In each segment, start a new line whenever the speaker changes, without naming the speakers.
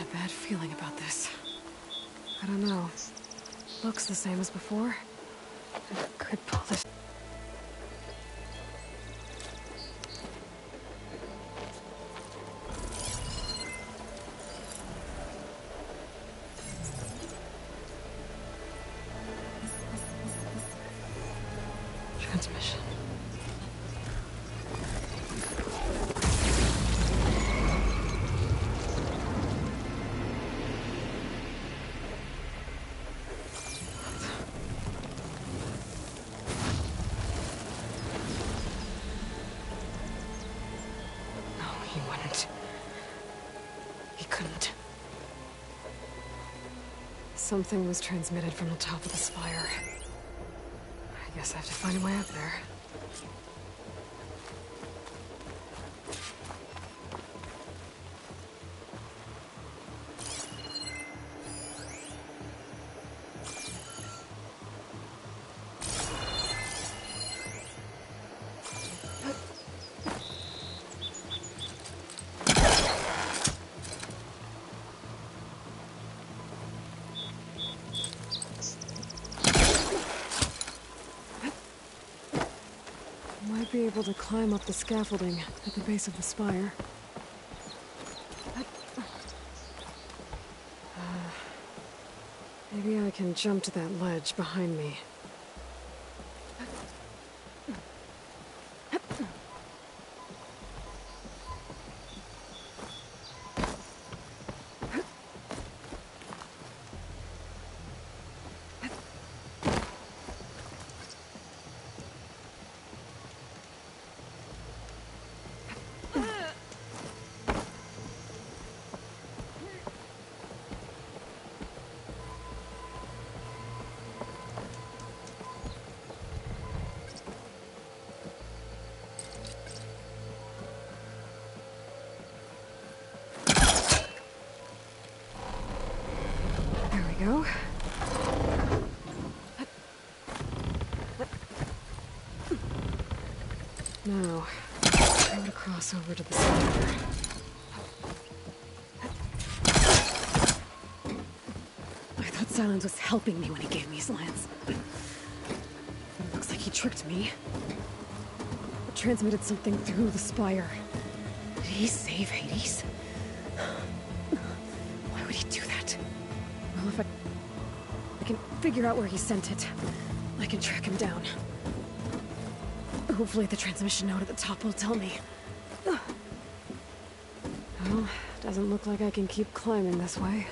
a bad feeling about this. I don't know. Looks the same as before. I could pull this. Transmission. He wouldn't. He couldn't. Something was transmitted from the top of the spire. I guess I have to find a way up there. Might be able to climb up the scaffolding at the base of the spire. Maybe I can jump to that ledge behind me. Go. Now, I would cross over to the center. I thought Silence was helping me when he gave me his lance. Looks like he tricked me. Transmitted something through the spire. Did he save Hades? Why would he do that? Well, if I can figure out where he sent it, I can track him down. Hopefully the transmission node at the top will tell me. Well, doesn't look like I can keep climbing this way.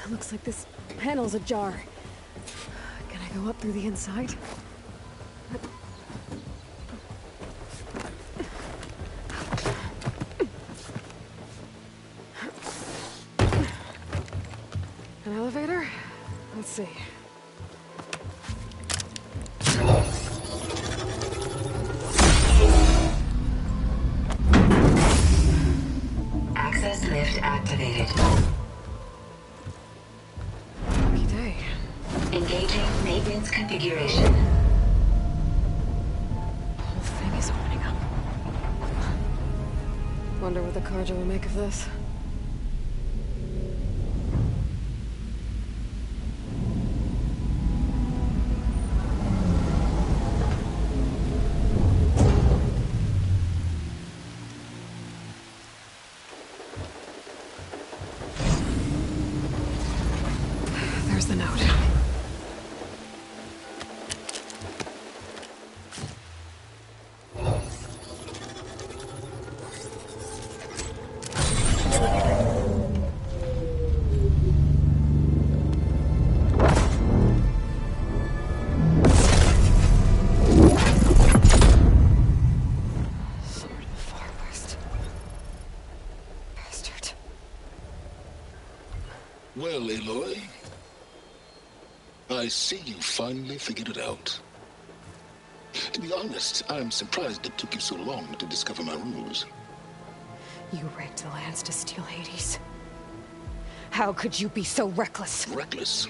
Looks like this panel's ajar. Can I go up through the inside? An elevator? Let's see.
Access lift activated.
Lucky day.
Engaging maintenance configuration.
The whole thing is opening up. Wonder what the Carja will make of this. There's the note. Sword of the Far West. Bastard.
Well, Aloy, I see you finally figured it out. To be honest, I'm surprised it took you so long to discover my ruse.
You rigged the lance to steal Hades. How could you be so reckless?
Reckless?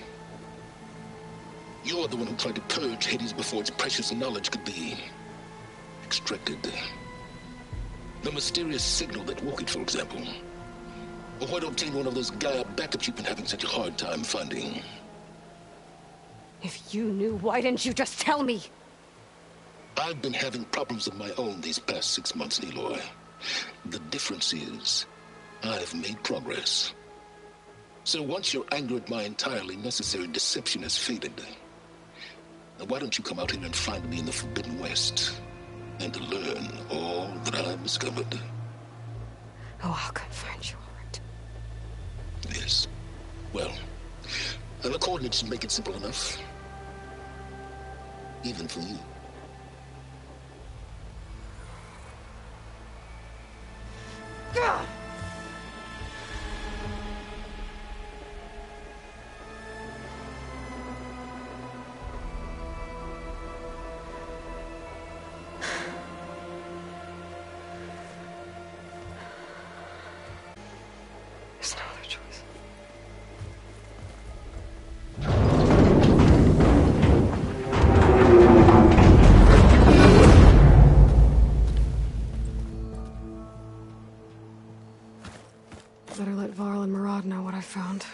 You're the one who tried to purge Hades before its precious knowledge could be extracted. The mysterious signal that woke it, for example. Or why to obtain one of those Gaia backups you've been having such a hard time finding?
If you knew, why didn't you just tell me?
I've been having problems of my own these past 6 months, Aloy. The difference is, I've made progress. So once your anger at my entirely necessary deception has faded, why don't you come out here and find me in the Forbidden West and learn all that I've discovered?
Oh, I'll come find you, all right.
Yes. Well, the coordinates make it simple enough. Even for you.
Gah! There's no other choice. Better let Varl and Murad know what I found.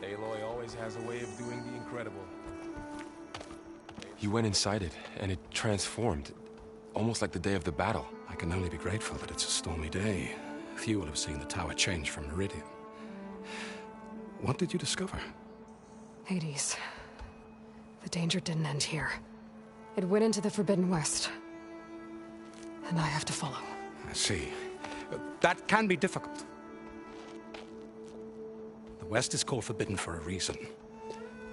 Aloy always has a way of doing the incredible.
You went inside it, and it transformed. Almost like the day of the battle.
I can only be grateful that it's a stormy day. Few will have seen the tower change from Meridian. What did you discover?
Hades. The danger didn't end here. It went into the Forbidden West. And I have to follow.
I see. That can be difficult. The West is called Forbidden for a reason.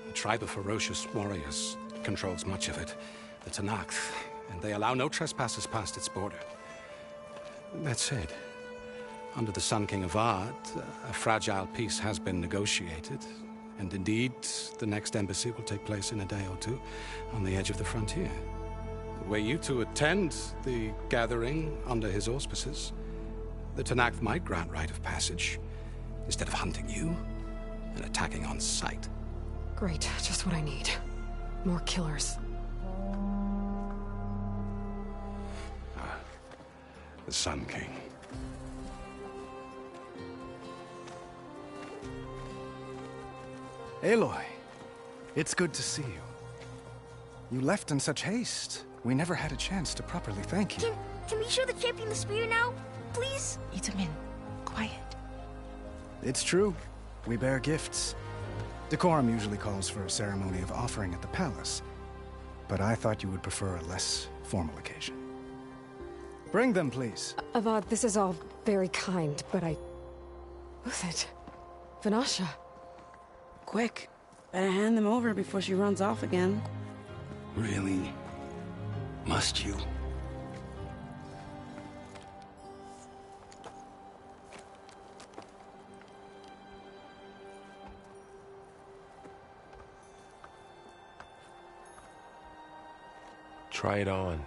A tribe of ferocious warriors controls much of it, the Tenakth, and they allow no trespassers past its border. That said, under the Sun King Avad, a fragile peace has been negotiated, and indeed, the next embassy will take place in a day or two on the edge of the frontier. Were you to attend the gathering under his auspices, the Tenakth might grant right of passage, instead of hunting you and attacking on sight.
Great, just what I need. More killers.
The Sun King.
Aloy, it's good to see you. You left in such haste. We never had a chance to properly thank you.
Can we show the champion the spear now? Please?
Itamen, quiet.
It's true. We bear gifts. Decorum usually calls for a ceremony of offering at the palace, but I thought you would prefer a less formal occasion. Bring them, please.
Avad, this is all very kind, but Who's it? Vanasha.
Quick, better hand them over before she runs off again.
Really? Must you?
Try it on.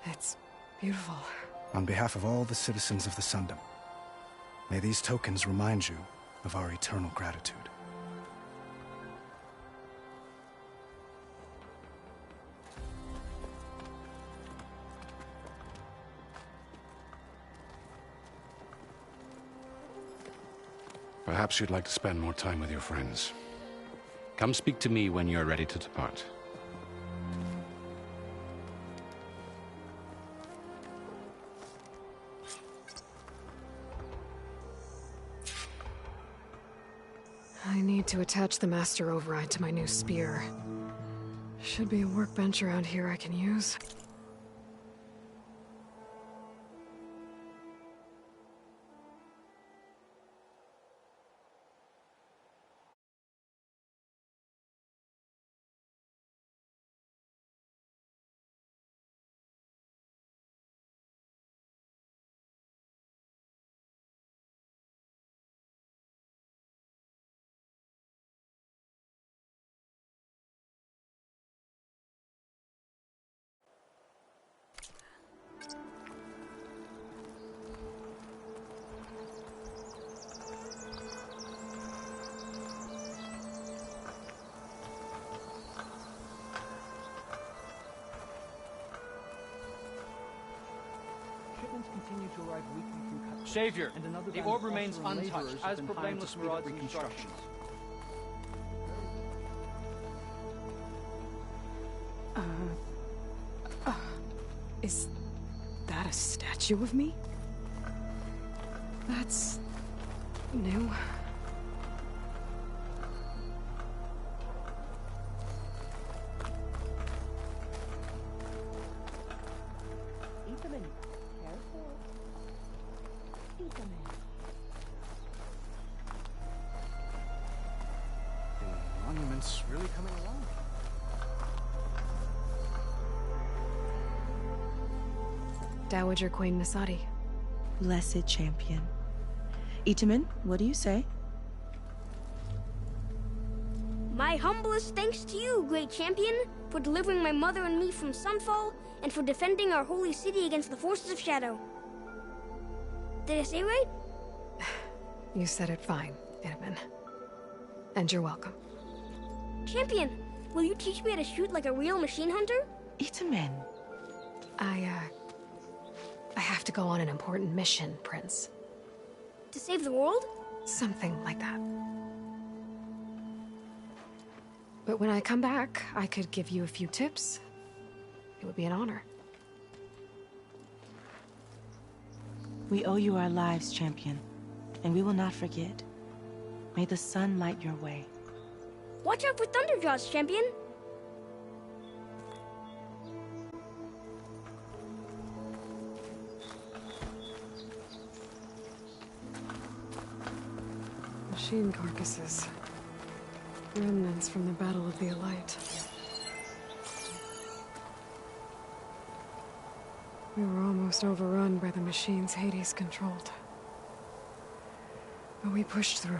It's beautiful.
On behalf of all the citizens of the Sundom, may these tokens remind you of our eternal gratitude.
Perhaps you'd like to spend more time with your friends. Come speak to me when you're ready to depart.
I need to attach the Master Override to my new spear. Should be a workbench around here I can use.
Savior, the orb remains untouched, as per Blameless Maraud's instructions.
Is that a statue of me? That's new.
The monument's really coming along.
Dowager Queen Nasadi.
Blessed champion. Itamen, what do you say?
My humblest thanks to you, great champion, for delivering my mother and me from Sunfall, and for defending our holy city against the forces of Shadow. Did I say right?
You said it fine, Itamen. And you're welcome.
Champion, will you teach me how to shoot like a real machine hunter?
Itamen.
I have to go on an important mission, Prince.
To save the world?
Something like that. But when I come back, I could give you a few tips. It would be an honor.
We owe you our lives, champion, and we will not forget. May the sun light your way.
Watch out for Thunderjaws, champion!
Machine carcasses. Remnants from the Battle of the Elite. We were almost overrun by the machines Hades controlled. But we pushed through.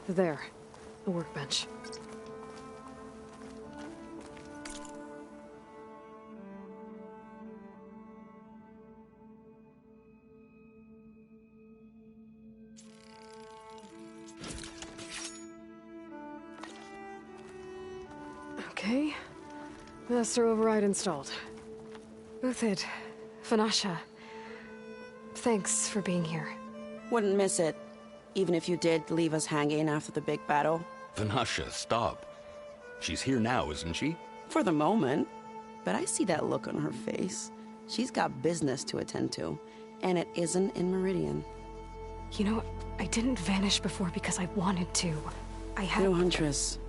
There, a workbench. Okay, Master Override installed. Uthid, Vanasha, thanks for being here.
Wouldn't miss it. Even if you did leave us hanging after the big battle.
Vanasha, stop. She's here now, isn't she?
For the moment. But I see that look on her face. She's got business to attend to. And it isn't in Meridian.
You know, I didn't vanish before because I wanted to. I had...
No, Huntress.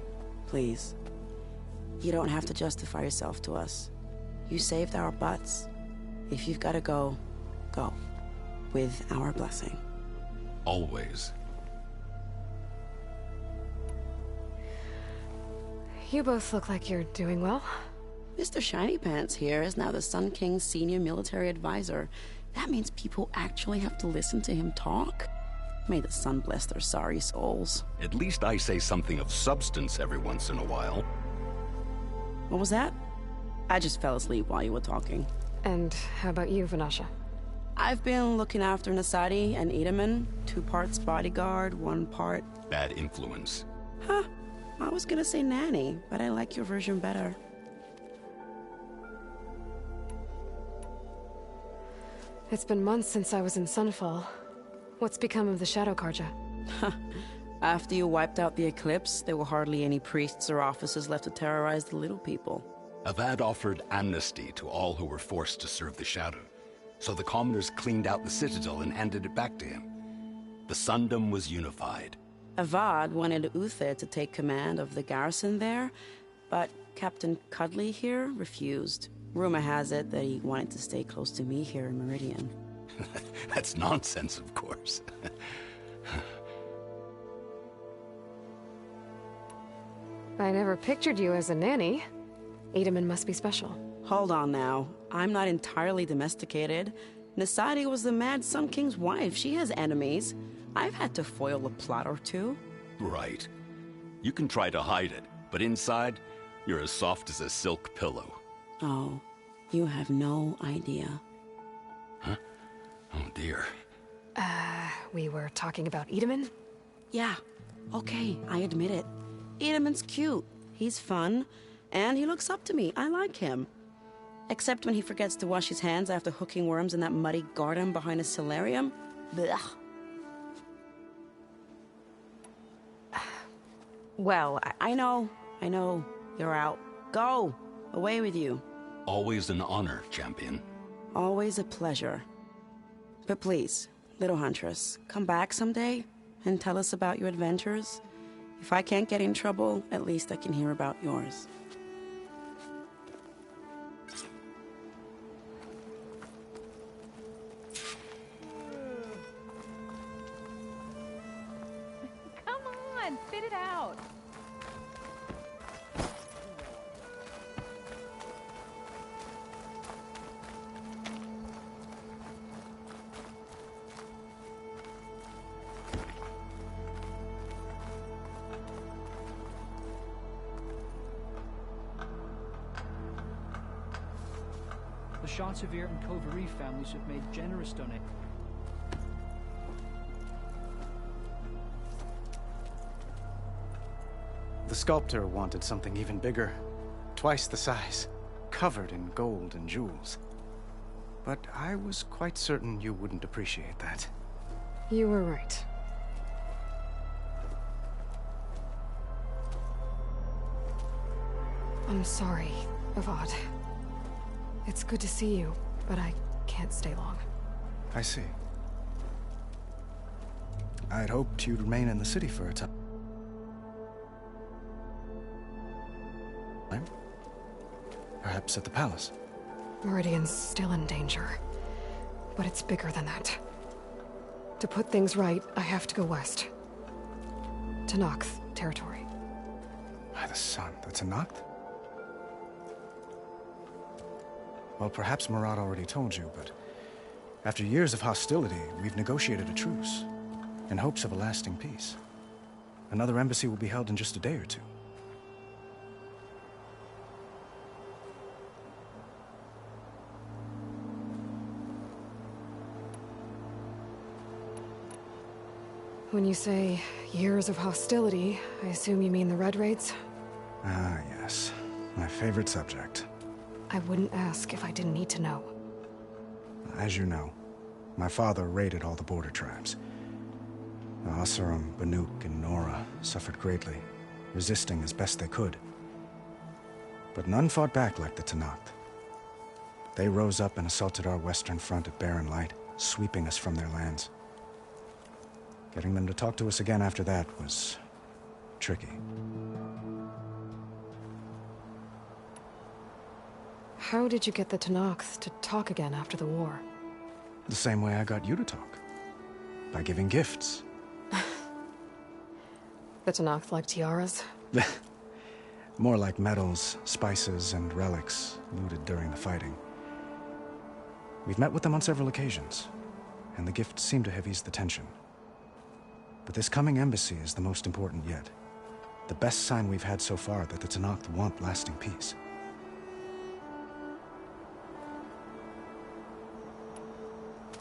Please. You don't have to justify yourself to us. You saved our butts. If you've got to go, go. With our blessing.
Always.
You both look like you're doing well.
Mr. Shiny Pants here is now the Sun King's senior military advisor. That means people actually have to listen to him talk? May the sun bless their sorry souls.
At least I say something of substance every once in a while.
What was that? I just fell asleep while you were talking.
And how about you, Vanasha?
I've been looking after Nasadi and Itamen. 2 parts bodyguard, 1 part...
Bad influence.
Huh. I was gonna say nanny, but I like your version better.
It's been months since I was in Sunfall. What's become of the Shadow Carja?
After you wiped out the Eclipse, there were hardly any priests or officers left to terrorize the little people.
Avad offered amnesty to all who were forced to serve the Shadow. So the commoners cleaned out the Citadel and handed it back to him. The Sundom was unified.
Avad wanted Uther to take command of the garrison there, but Captain Cudley here refused. Rumor has it that he wanted to stay close to me here in Meridian.
That's nonsense, of course.
I never pictured you as a nanny. Itamen must be special.
Hold on now. I'm not entirely domesticated. Nasadi was the Mad Sun King's wife. She has enemies. I've had to foil a plot or two.
Right. You can try to hide it, but inside, you're as soft as a silk pillow.
Oh, you have no idea.
Oh, dear.
We were talking about Edaman?
Yeah, okay, I admit it. Edaman's cute. He's fun. And he looks up to me. I like him. Except when he forgets to wash his hands after hooking worms in that muddy garden behind a solarium. Blech. Well, I know. You're out. Go. Away with you.
Always an honor, champion.
Always a pleasure. But please, little Huntress, come back someday and tell us about your adventures. If I can't get in trouble, at least I can hear about yours.
Come on, spit it out.
The Chancevere and Coverie families have made generous donations.
The sculptor wanted something even bigger, twice the size, covered in gold and jewels. But I was quite certain you wouldn't appreciate that.
You were right. I'm sorry, Avad. It's good to see you, but I can't stay long.
I see. I'd hoped you'd remain in the city for a time. Perhaps at the palace.
Meridian's still in danger. But it's bigger than that. To put things right, I have to go west. To Noct territory.
By the sun, the Tenakth? Well, perhaps Murad already told you, but after years of hostility, we've negotiated a truce, in hopes of a lasting peace. Another embassy will be held in just a day or two.
When you say years of hostility, I assume you mean the Red Raids?
Ah, yes. My favorite subject.
I wouldn't ask if I didn't need to know.
As you know, my father raided all the border tribes. The Oseram, Banuk, and Nora suffered greatly, resisting as best they could. But none fought back like the Tenakth. They rose up and assaulted our western front at Barren Light, sweeping us from their lands. Getting them to talk to us again after that was tricky.
How did you get the Tenakth to talk again after the war?
The same way I got you to talk. By giving gifts.
The Tenakth like tiaras?
More like medals, spices, and relics looted during the fighting. We've met with them on several occasions, and the gifts seem to have eased the tension. But this coming embassy is the most important yet. The best sign we've had so far that the Tenakth want lasting peace.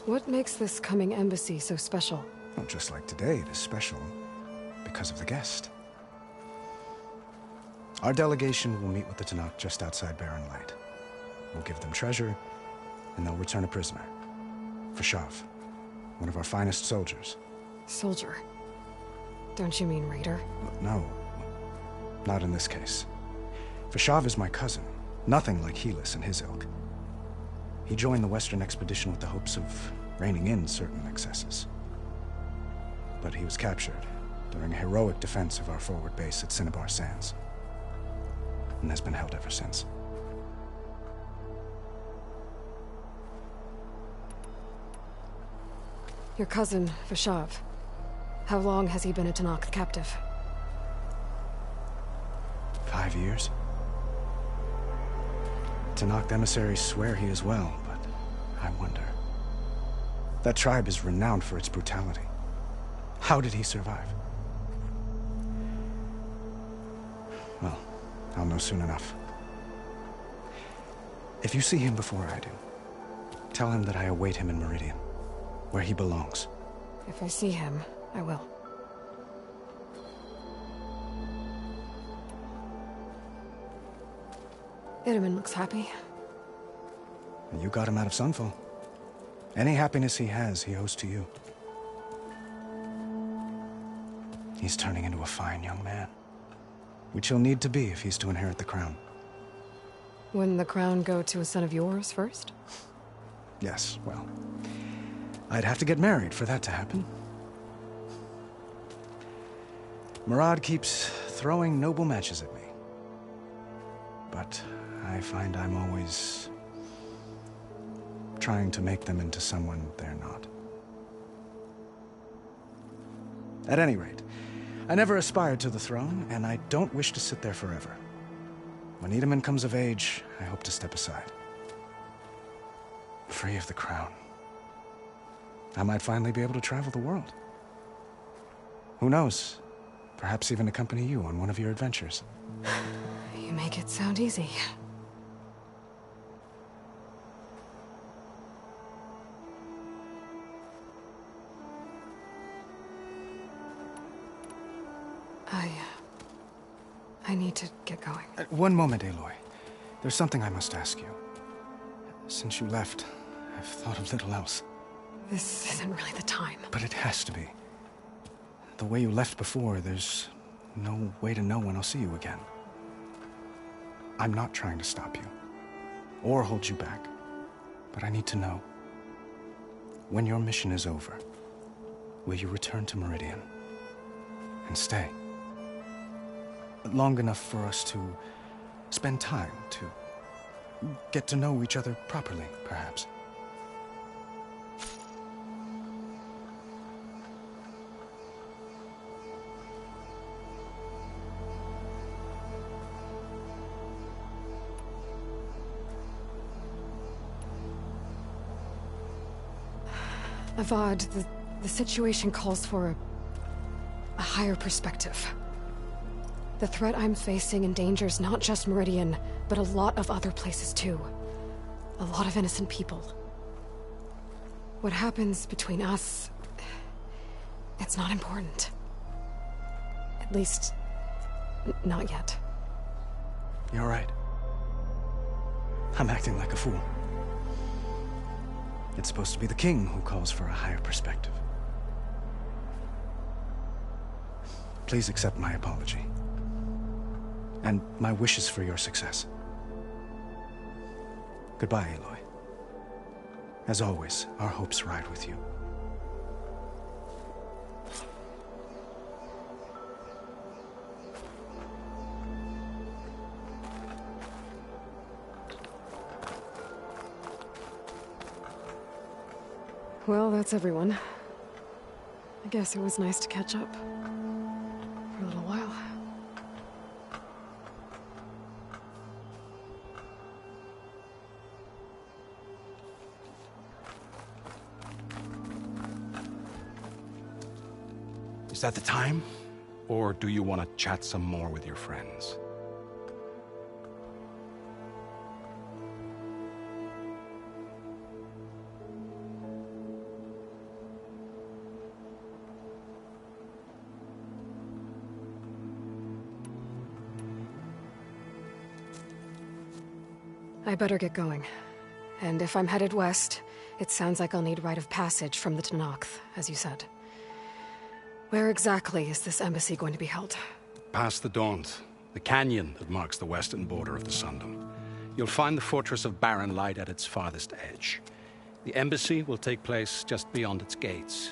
What makes this coming embassy so special?
Well, just like today, it is special because of the guest. Our delegation will meet with the Tenakth just outside Barren Light. We'll give them treasure, and they'll return a prisoner. Fashav, one of our finest soldiers.
Soldier? Don't you mean raider?
No, not in this case. Fashav is my cousin, nothing like Helis and his ilk. He joined the Western expedition with the hopes of reining in certain excesses. But he was captured during a heroic defense of our forward base at Cinnabar Sands, and has been held ever since.
Your cousin, Fashav. How long has he been a Tenakth captive?
5 years. Tenakth emissaries swear he is well, but I wonder. That tribe is renowned for its brutality. How did he survive? Well, I'll know soon enough. If you see him before I do, tell him that I await him in Meridian. where he belongs.
If I see him, I will. Itamen looks happy.
You got him out of Sunfall. Any happiness he has, he owes to you. He's turning into a fine young man, which he'll need to be if he's to inherit the crown.
Wouldn't the crown go to a son of yours first?
Yes, well, I'd have to get married for that to happen. Murad keeps throwing noble matches at me. But I find I'm always trying to make them into someone they're not. At any rate, I never aspired to the throne, and I don't wish to sit there forever. When Itamen comes of age, I hope to step aside. Free of the crown. I might finally be able to travel the world. Who knows? Perhaps even accompany you on one of your adventures.
You make it sound easy. I need to get going.
One moment, Aloy. There's something I must ask you. Since you left, I've thought of little else.
This isn't really the time.
But it has to be. The way you left before, there's no way to know when I'll see you again. I'm not trying to stop you, or hold you back, but I need to know. When your mission is over, will you return to Meridian and stay? Long enough for us to spend time, to get to know each other properly, perhaps.
Avad, the situation calls for a higher perspective. The threat I'm facing endangers not just Meridian, but a lot of other places too. A lot of innocent people. What happens between us, it's not important. At least, not yet.
You're right. I'm acting like a fool. It's supposed to be the king who calls for a higher perspective. Please accept my apology. And my wishes for your success. Goodbye, Aloy. As always, our hopes ride with you.
Well, that's everyone. I guess it was nice to catch up. For a little while.
Is that the time? Or do you want to chat some more with your friends?
I better get going. And if I'm headed west, it sounds like I'll need rite of passage from the Tenakth, as you said. Where exactly is this embassy going to be held?
Past the Daunt, the canyon that marks the western border of the Sundom. You'll find the fortress of Barren Light at its farthest edge. The embassy will take place just beyond its gates.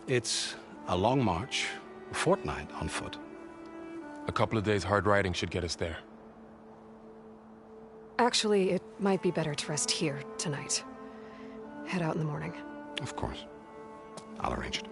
It's a long march, a fortnight on foot.
A couple of days hard riding should get us there.
Actually, it might be better to rest here tonight. Head out in the morning.
Of course. I'll arrange it.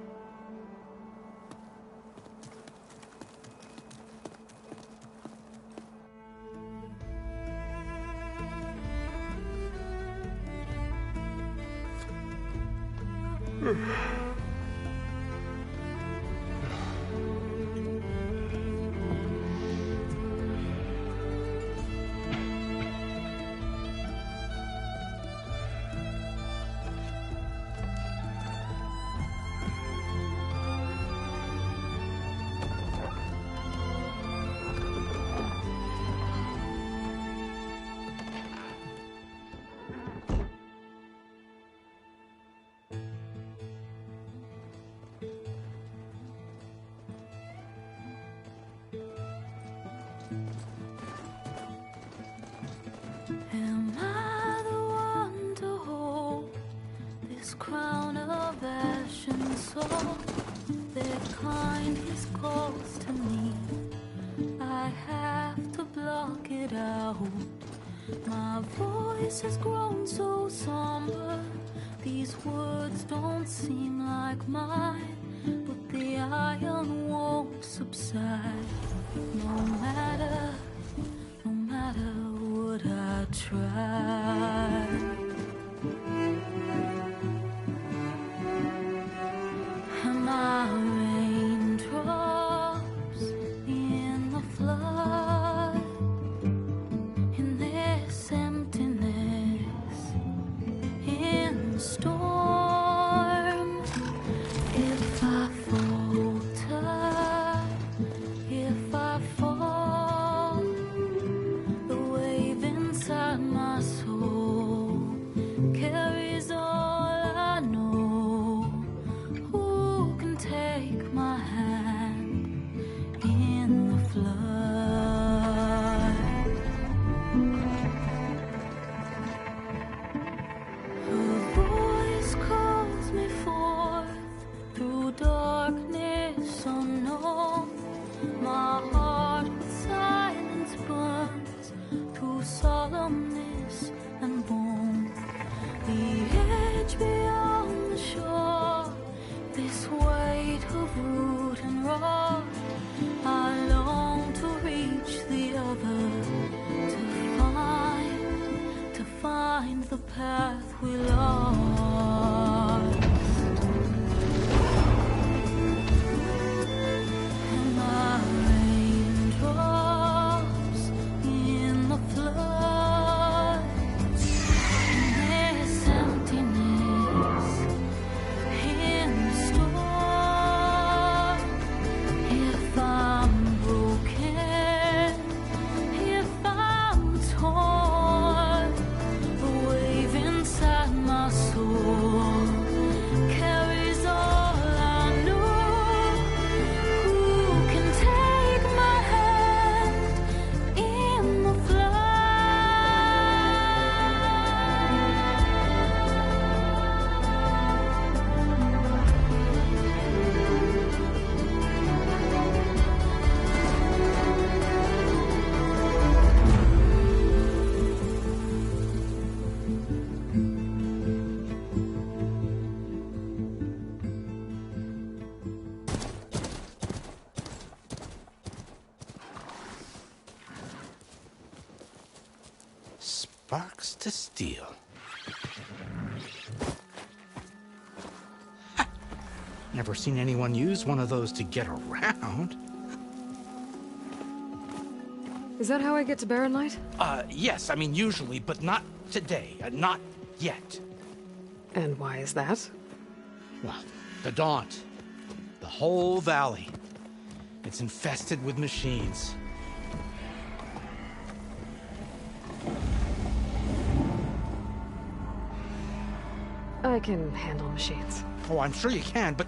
all their kindness calls to me. I have to block it out. My voice has grown so somber. These words don't seem like mine, but the iron won't subside. No matter what I try. And my raindrops in the flood, in this emptiness, in the storm. If I falter, if I fall, the wave inside my soul carries all I know. Who can take my hand in the flood? Her voice calls me forth through darkness unknown. My heart with silence burns through solemnness and bone. The edge beyond the shore, this weight of root and rock. I long to reach the other, to find the path we lost. And my raindrops in the flood, in this emptiness, in the storm. If I'm broken, if I'm torn, the wave inside my soul carries all I know. Who can take my hand in the
Sparks to steel. Never seen anyone use one of those to get around.
Is that how I get to Barren Light?
Yes, I mean usually, but not today. Not yet.
And why is that?
Well, the Daunt. The whole valley. It's infested with machines.
I can handle machines.
Oh, I'm sure you can, but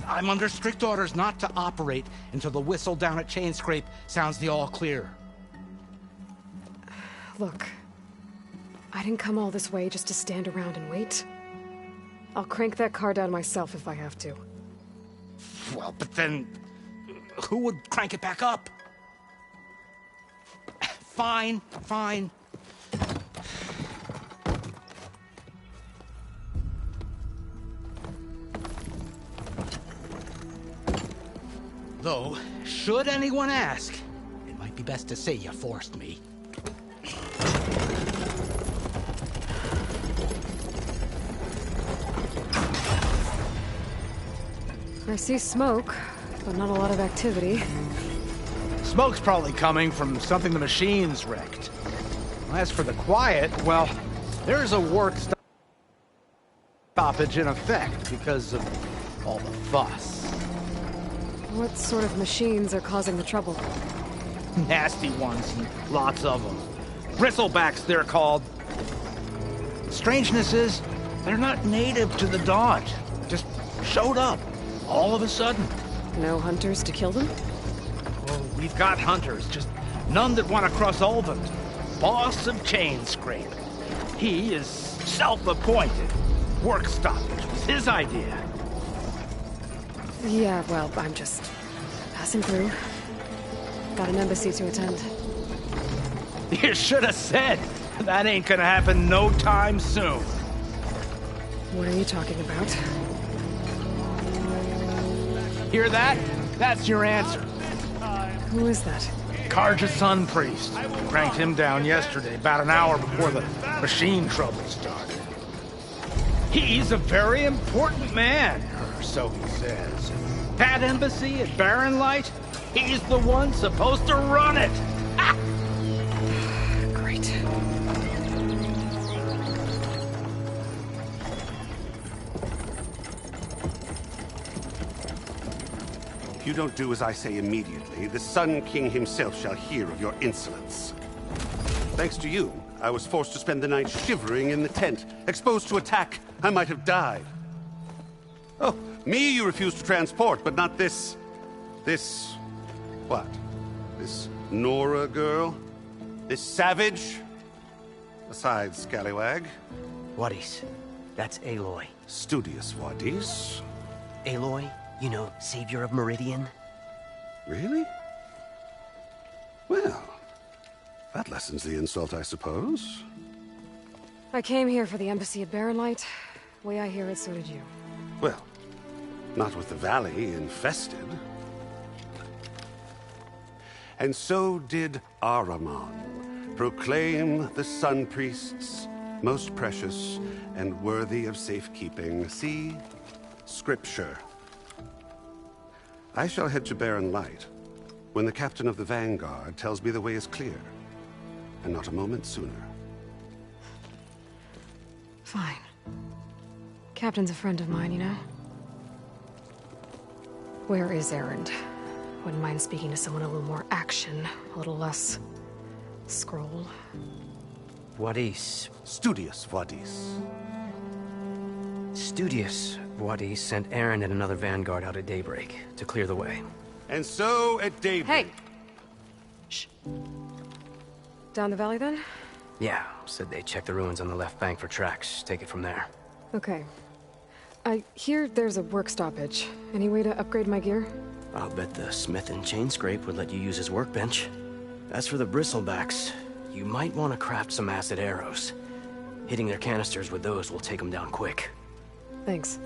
I'm under strict orders not to operate until the whistle down at Chainscrape sounds the all clear.
Look, I didn't come all this way just to stand around and wait. I'll crank that car down myself if I have to.
Well, but then who would crank it back up? Fine, fine. Though, should anyone ask, it might be best to say you forced me.
I see smoke, but not a lot of activity.
Smoke's probably coming from something the machines wrecked. As for the quiet, well, there's a work stoppage in effect because of all the fuss.
What sort of machines are causing the trouble?
Nasty ones, and lots of them. Bristlebacks, they're called. The strangeness is, they're not native to the Daunt. Just showed up, all of a sudden.
No hunters to kill them?
Oh, we've got hunters, just none that want to cross Ulvund. Boss of Chainscrape. He is self-appointed. Work stoppage was his idea.
Yeah, well, I'm just passing through. Got an embassy to attend.
You should have said. That ain't gonna happen no time soon.
What are you talking about?
Hear that? That's your answer.
Who is that?
Carja Sun Priest. Cranked him down yesterday, about an hour before the machine trouble started. He's a very important man, or so he says. That embassy at Barren Light, he's the one supposed to run it. Ah!
Great.
If you don't do as I say immediately, the Sun King himself shall hear of your insolence. Thanks to you, I was forced to spend the night shivering in the tent. Exposed to attack, I might have died. Oh, me you refuse to transport, but not this... what? This Nora girl? This savage? Besides, scallywag.
Wadis. That's Aloy.
Studious Wadis.
Aloy, you know, savior of Meridian.
Really? Well, that lessens the insult, I suppose.
I came here for the embassy at Barren Light. Way I hear it, so did you.
Well, not with the valley infested. And so did Ahriman, proclaim the Sun Priests most precious and worthy of safekeeping. See? Scripture. I shall head to Barren Light when the captain of the Vanguard tells me the way is clear, and not a moment sooner.
Fine. Captain's a friend of mine, you know? Where is Erend? Wouldn't mind speaking to someone a little more action, a little less... scroll.
Wadis.
Studious Wadis.
Studious Wadis sent Erend and another Vanguard out at daybreak to clear the way.
And so at daybreak...
Hey! Shh. Down the valley, then?
Yeah, said they check the ruins on the left bank for tracks. Take it from there.
Okay. I hear there's a work stoppage. Any way to upgrade my gear?
I'll bet the smith in Chainscrape would let you use his workbench. As for the bristlebacks, you might want to craft some acid arrows. Hitting their canisters with those will take them down quick.
Thanks.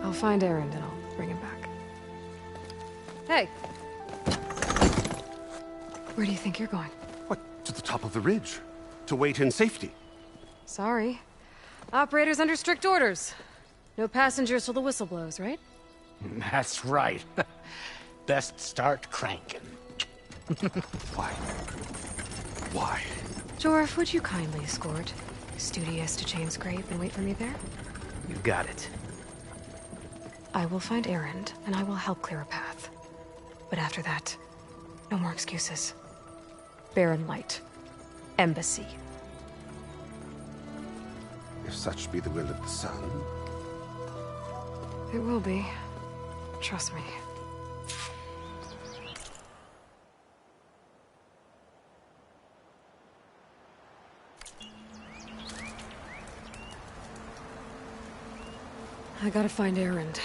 I'll find Erend and I'll bring him back. Hey! Where do you think you're going?
What, to the top of the ridge? To wait in safety?
Sorry. Operator's under strict orders. No passengers till the whistle blows, right?
That's right. Best start cranking.
Why? Why?
Jorf, would you kindly escort Studious to Chainscrape and wait for me there?
You got it.
I will find Erend, and I will help clear a path. But after that, no more excuses. Barren Light. Embassy.
If such be the will of the sun.
It will be. Trust me. I gotta find Erend.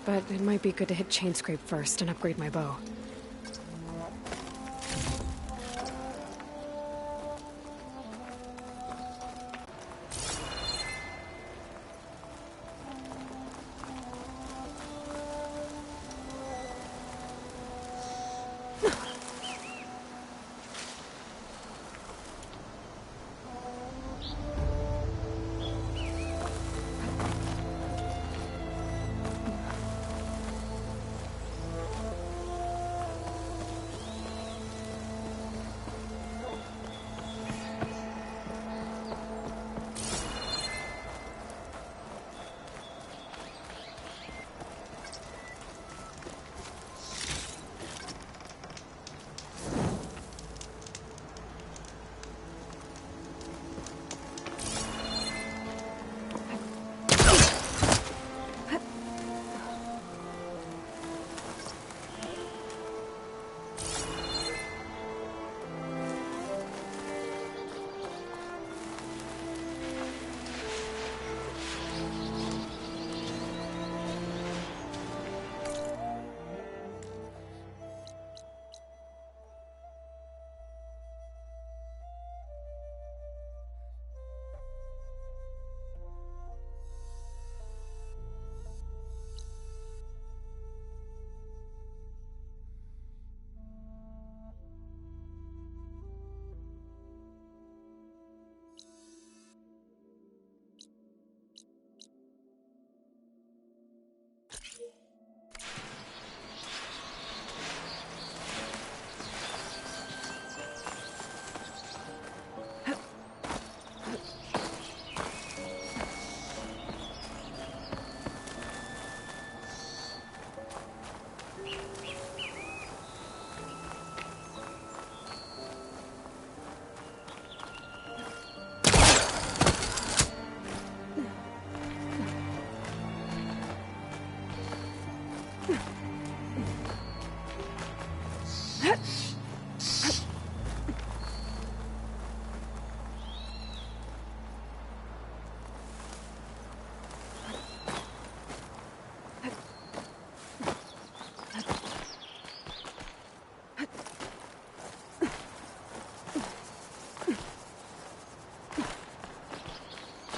But it might be good to hit Chainscrape first and upgrade my bow.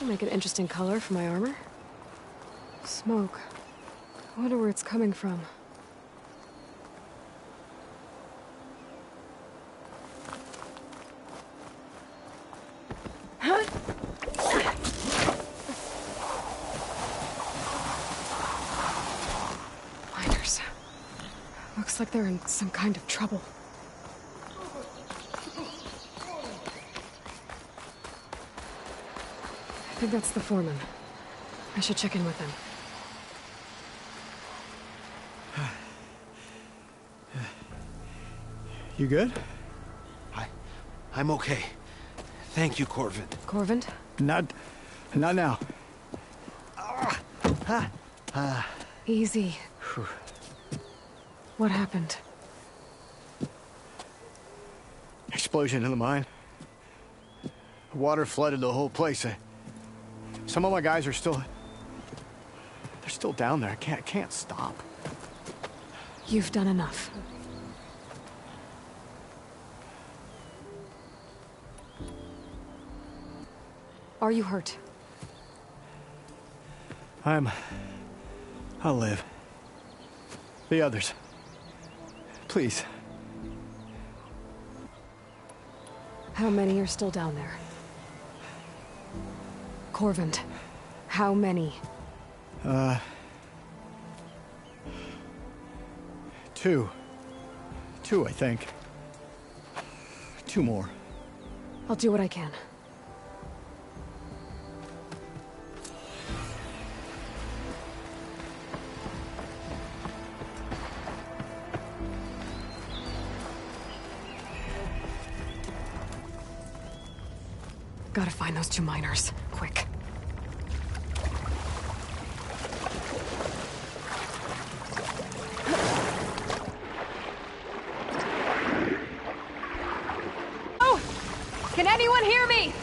Make an interesting color for my armor. Smoke. I wonder where it's coming from. Miners. Looks like they're in some kind of trouble. I think that's the foreman. I should check in with him.
You good?
I'm okay. Thank you, Corvin.
Corvin?
Not now.
Easy. What happened?
Explosion in the mine. Water flooded the whole place. Some of my guys are still... They're still down there. I can't stop.
You've done enough. Are you hurt?
I'll live. The others. Please.
How many are still down there? Corvin, how many?
Two. Two, I think. Two more.
I'll do what I can. Gotta find those two miners, quick.
Oh! Can anyone hear me?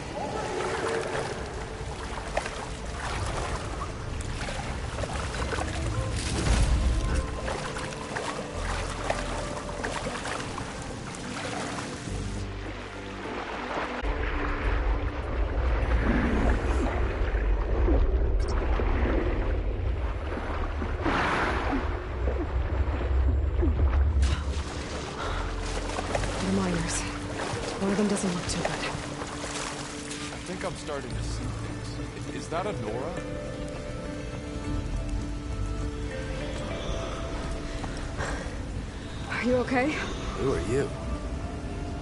Doesn't look too good.
I think I'm starting to see things. Is that a Nora?
Are you okay?
Who are you?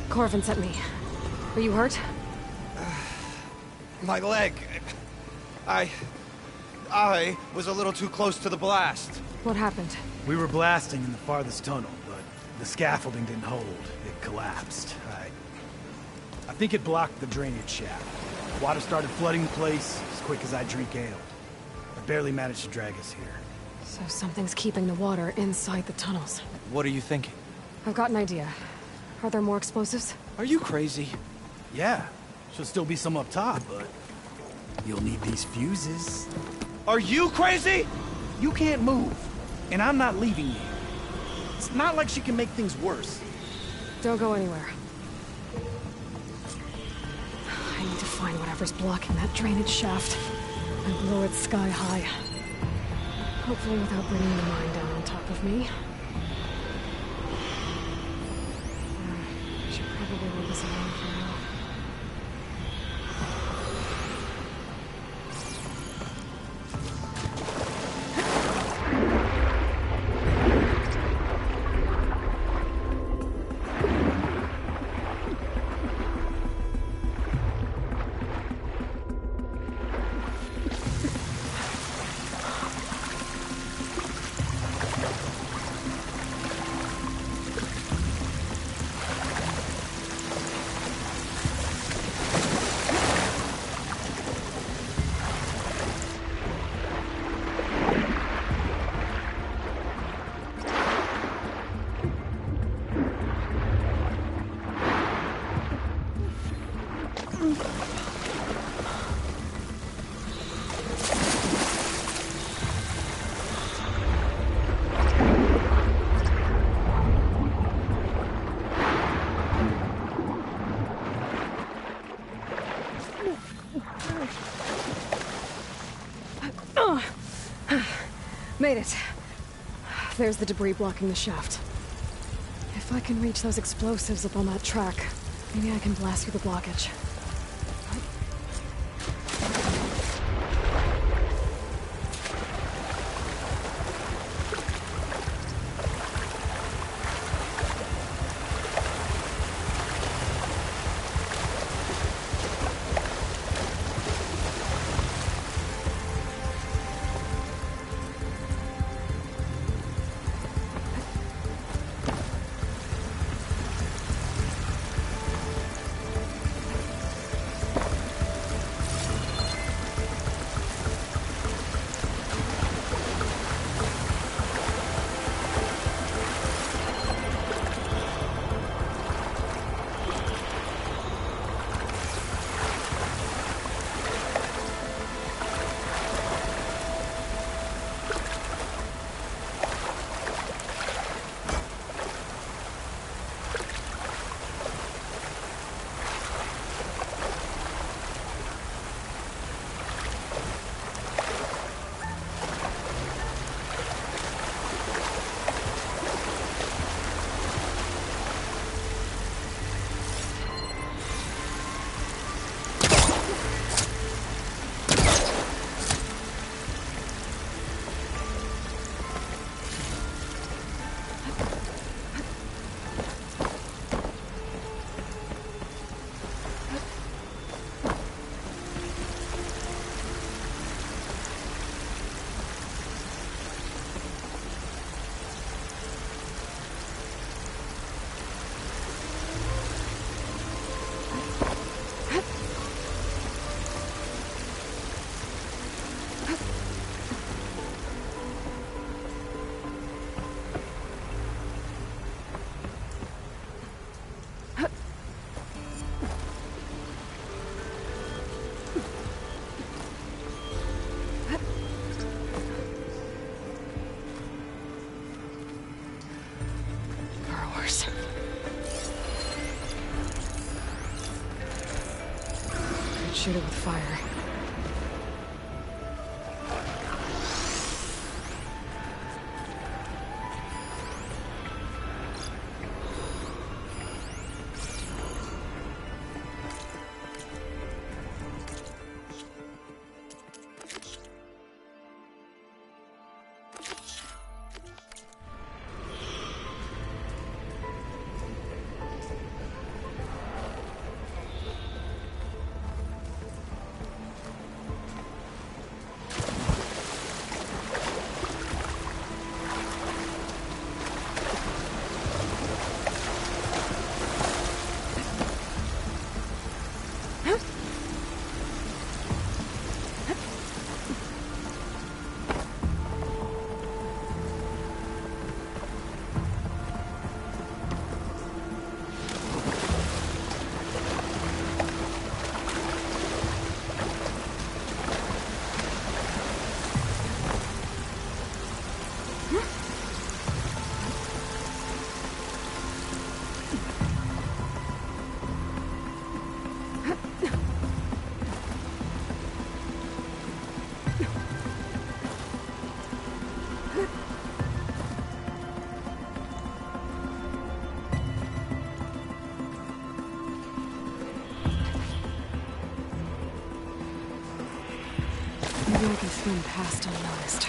Corvin sent me. Are you hurt?
My leg. I was a little too close to the blast.
What happened?
We were blasting in the farthest tunnel, but the scaffolding didn't hold. It collapsed. I think it blocked the drainage shaft. Water started flooding the place as quick as I drink ale. I barely managed to drag us here.
So something's keeping the water inside the tunnels.
What are you thinking?
I've got an idea. Are there more explosives?
Are you crazy?
Yeah. Should still be some up top, but you'll need these fuses.
Are you crazy?
You can't move, and I'm not leaving you. It's not like she can make things worse.
Don't go anywhere. I need to find whatever's blocking that drainage shaft and blow it sky high. Hopefully without bringing the mine down on top of me. I should probably leave this alone for now. Made it. There's the debris blocking the shaft. If I can reach those explosives up on that track, maybe I can blast through the blockage. Shoot it with fire. Maybe I can swim past unnoticed.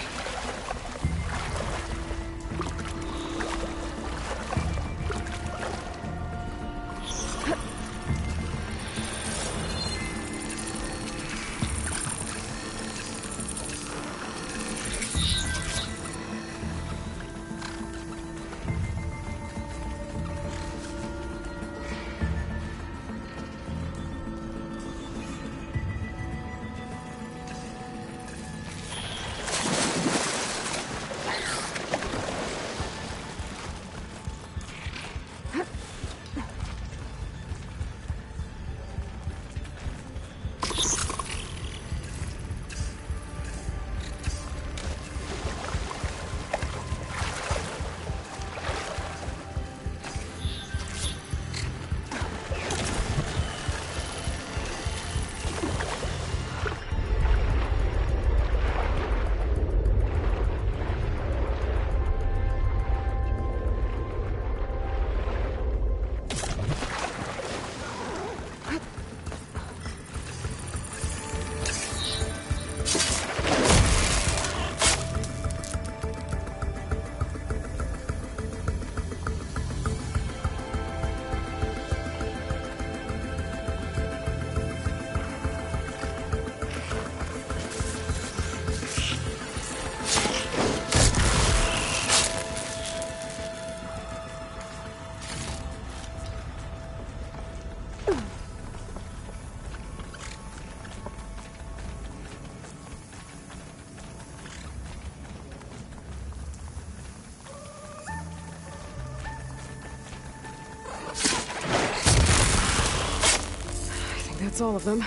That's all of them.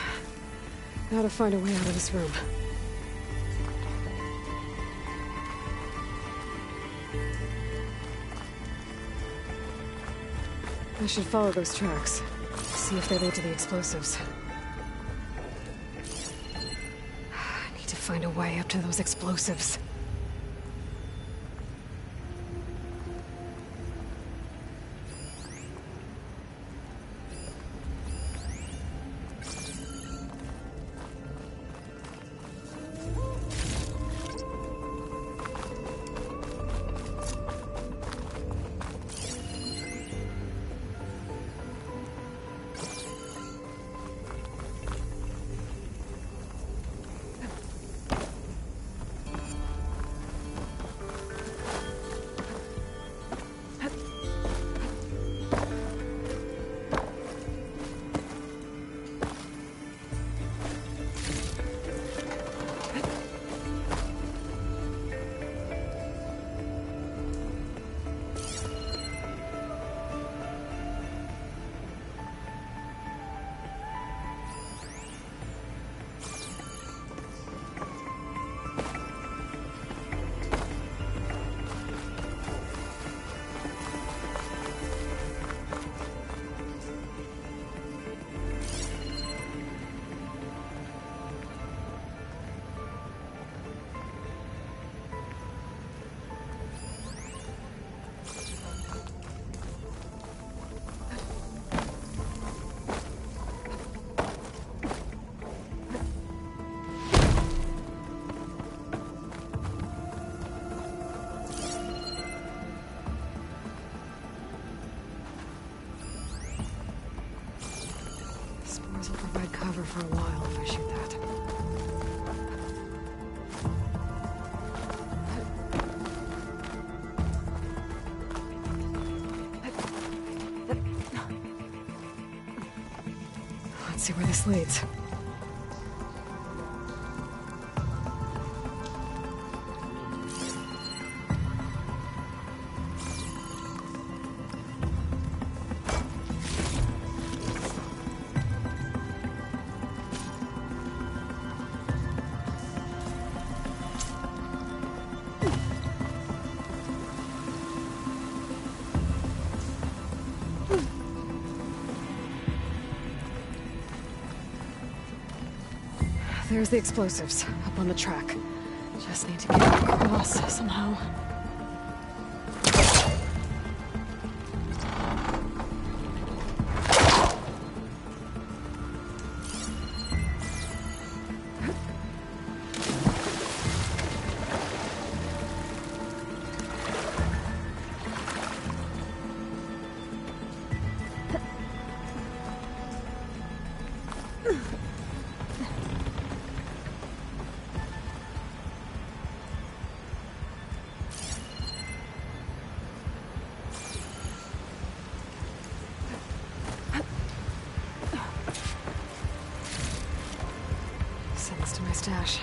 Now to find a way out of this room. I should follow those tracks. See if they lead to the explosives. I need to find a way up to those explosives. Spores will provide cover for a while if I shoot that. Let's see where this leads. There's the explosives, up on the track. Just need to get across somehow. Sends to my stash.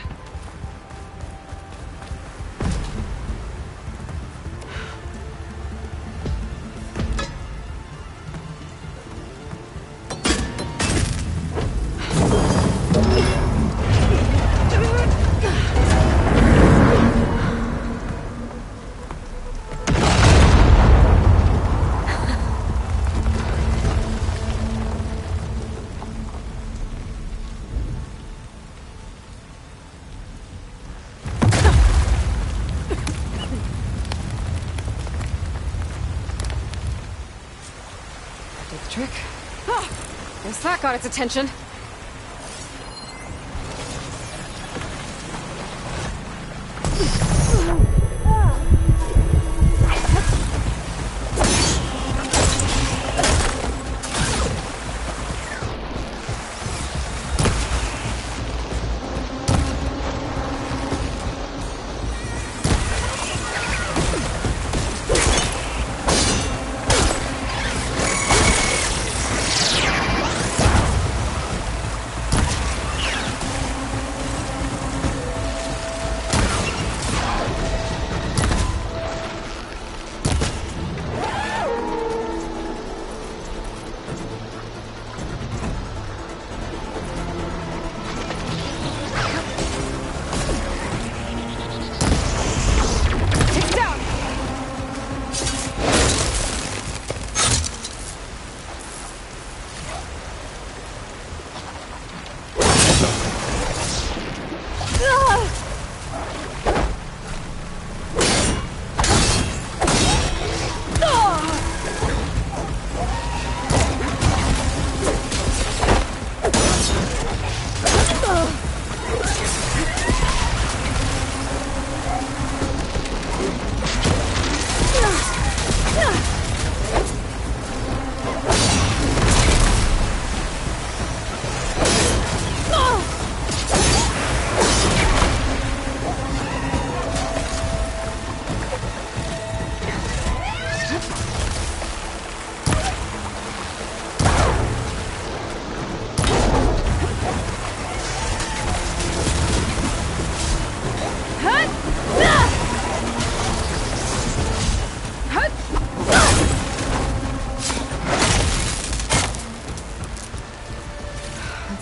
Did the trick. Oh, guess that got its attention.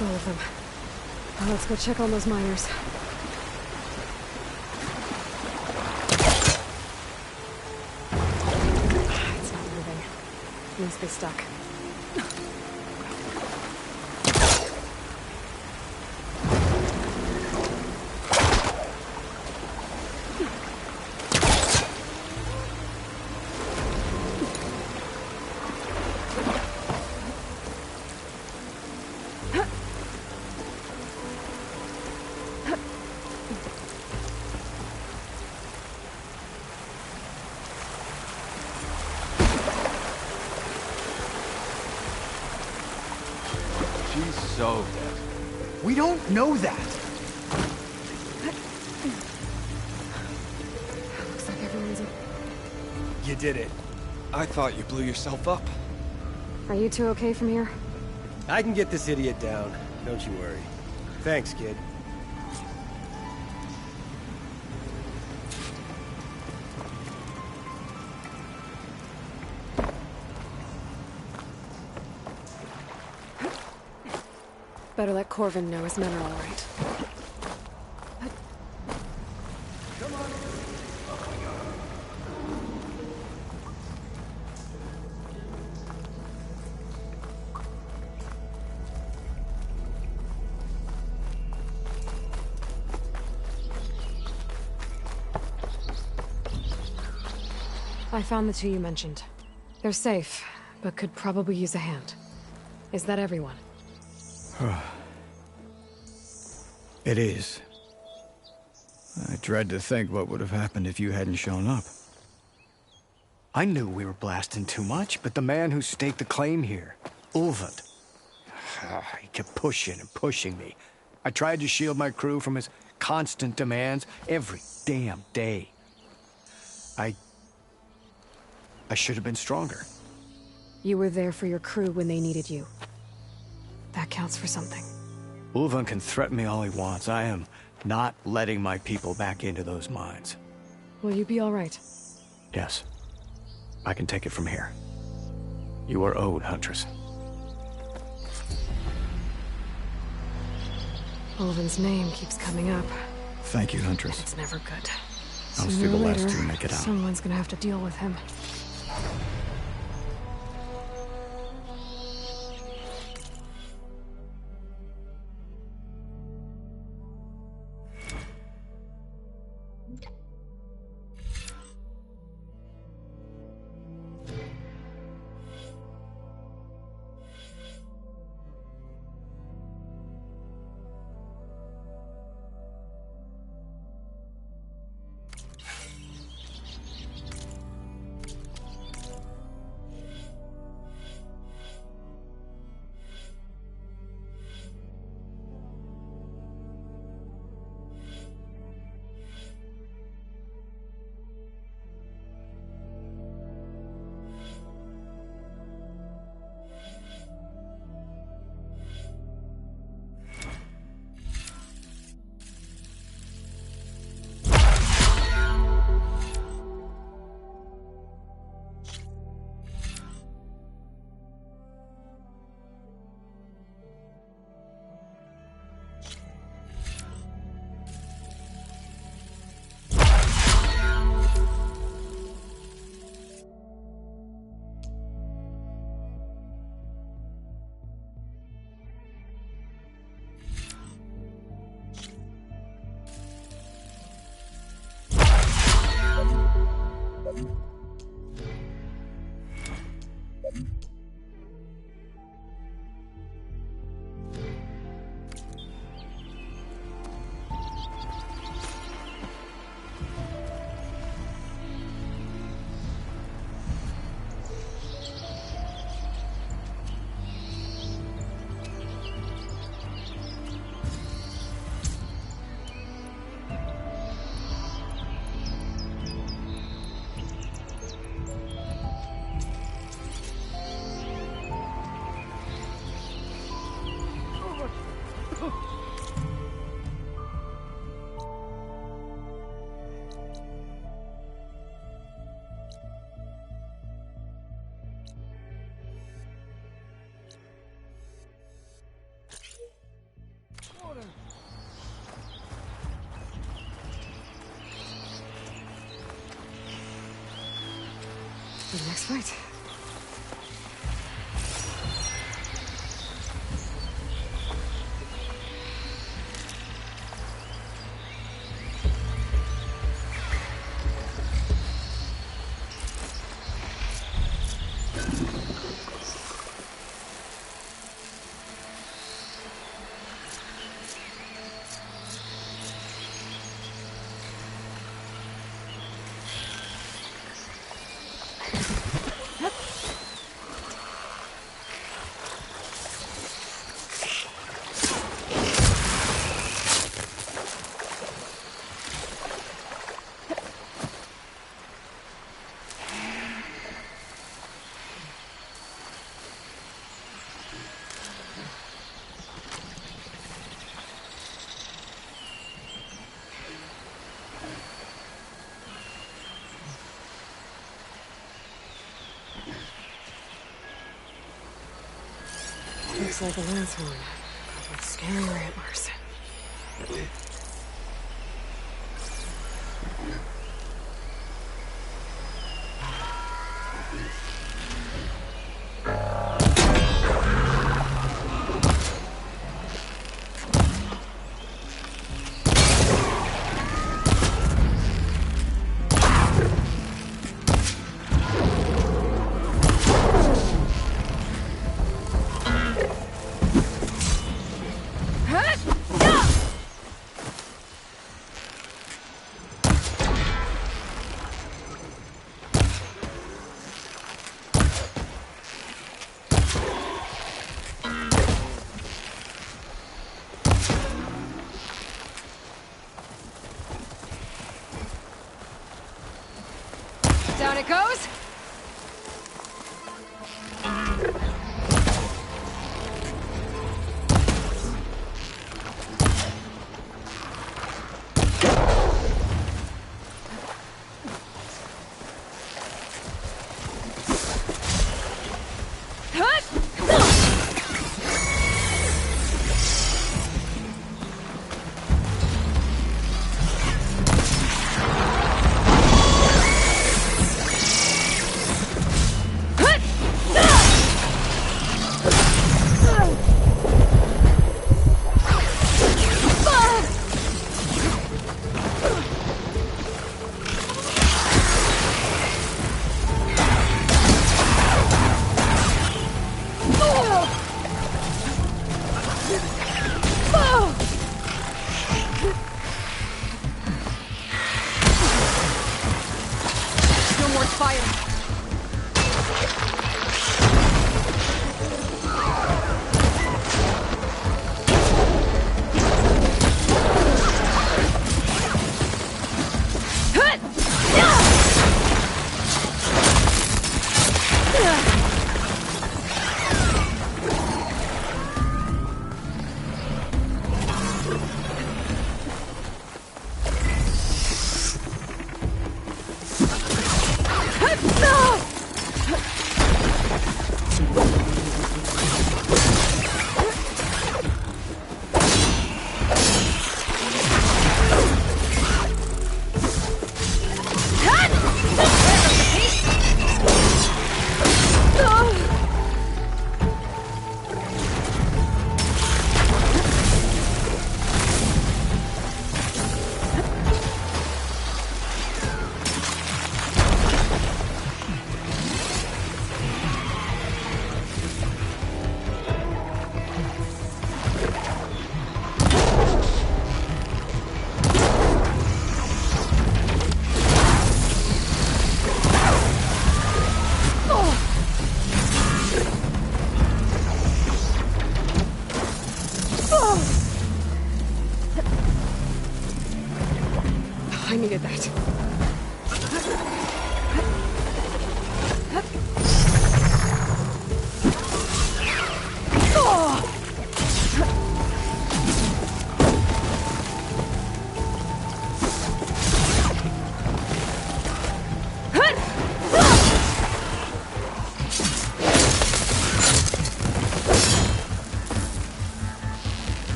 That's all of them. Now let's go check on those miners. It's not moving. It must be stuck.
She's so dead.
We don't know that.
Looks like everyone's...
You did it. I thought you blew yourself up.
Are you two okay from here?
I can get this idiot down. Don't you worry. Thanks, kid.
Better let Corvin know his men are all right. I found the two you mentioned. They're safe, but could probably use a hand. Is that everyone?
It is. I dread to think what would have happened if you hadn't shown up. I knew we were blasting too much, but the man who staked the claim here, Ulvund, he kept pushing and pushing me. I tried to shield my crew from his constant demands every damn day. I should have been stronger.
You were there for your crew when they needed you. That counts for something.
Ulvund can threaten me all he wants. I am not letting my people back into those mines.
Will you be all right?
Yes. I can take it from here. You are owed, Huntress.
Ulvund's name keeps coming up.
Thank you, Huntress.
It's never good.
I'll
Sooner
see the
or
last
later,
two make it out.
Someone's gonna have to deal with him. the next fight. Looks like a lanthorn, but with scary antlers. Down it goes!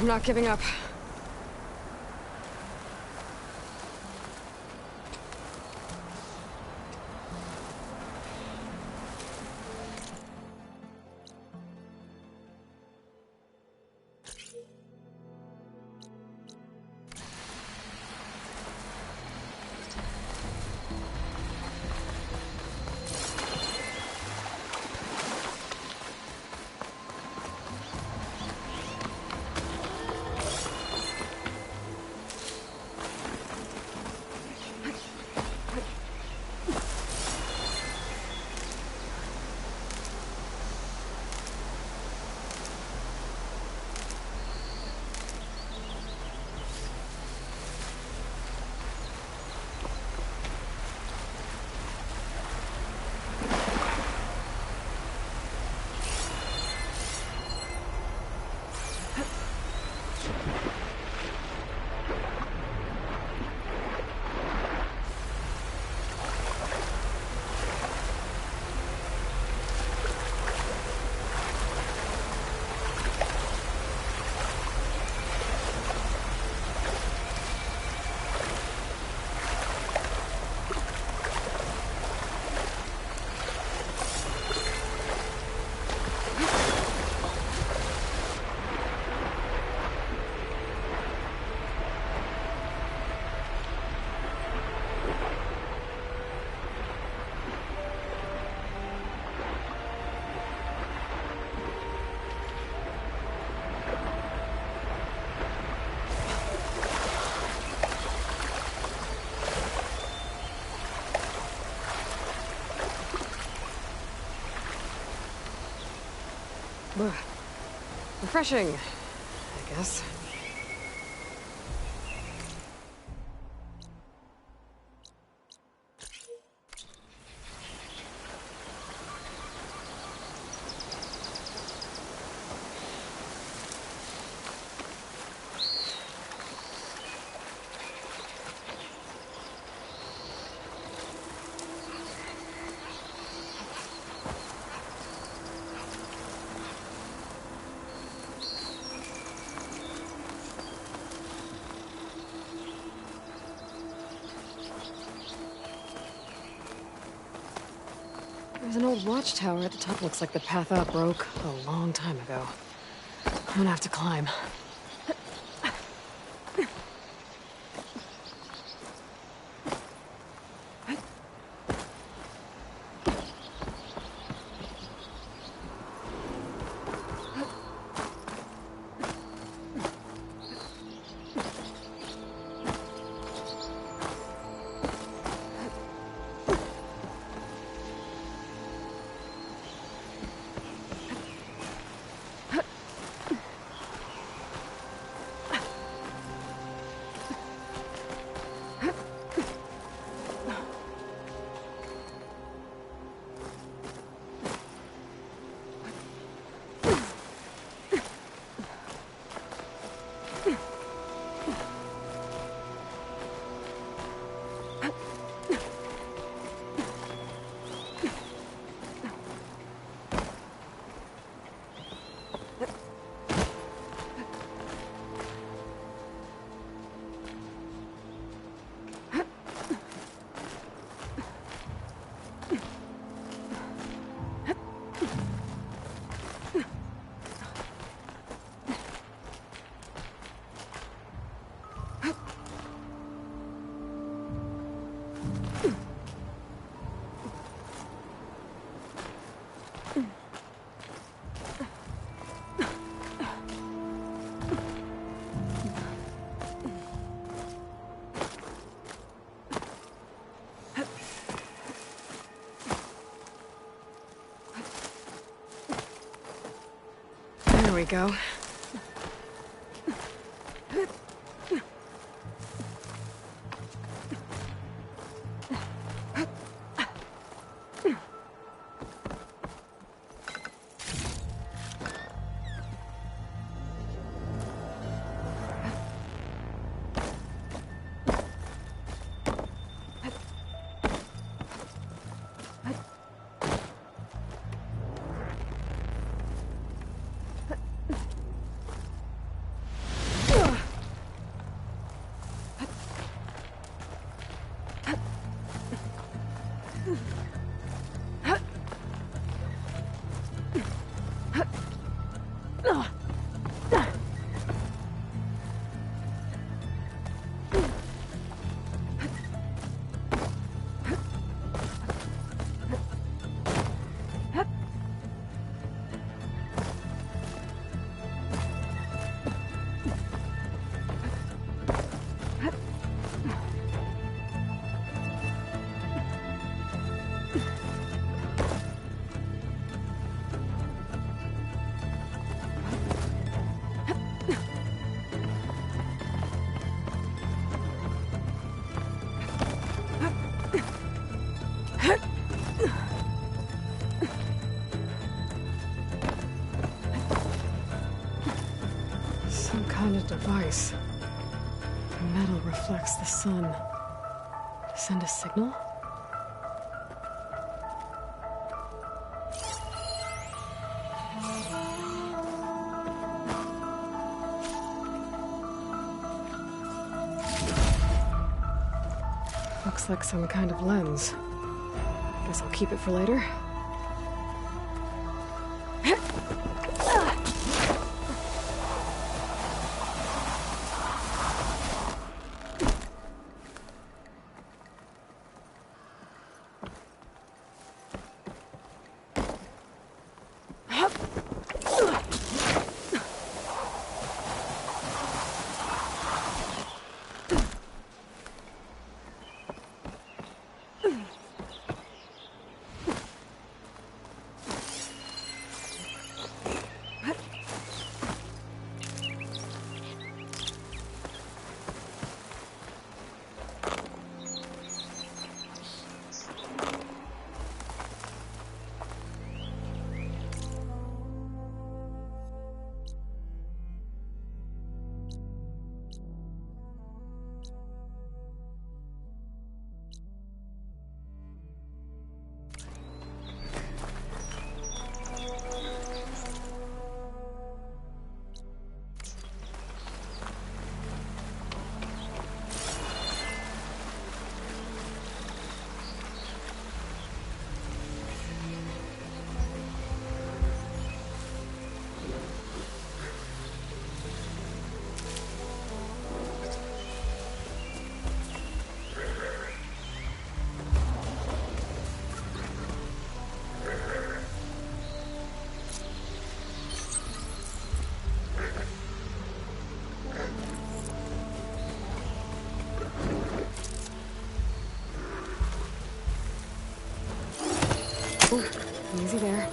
I'm not giving up. Refreshing, I guess. There's an old watchtower at the top. Looks like the path up broke a long time ago. I'm gonna have to climb. There we go. Some kind of device. The metal reflects the sun. To send a signal? Looks like some kind of lens. Guess I'll keep it for later. Oh, easy there.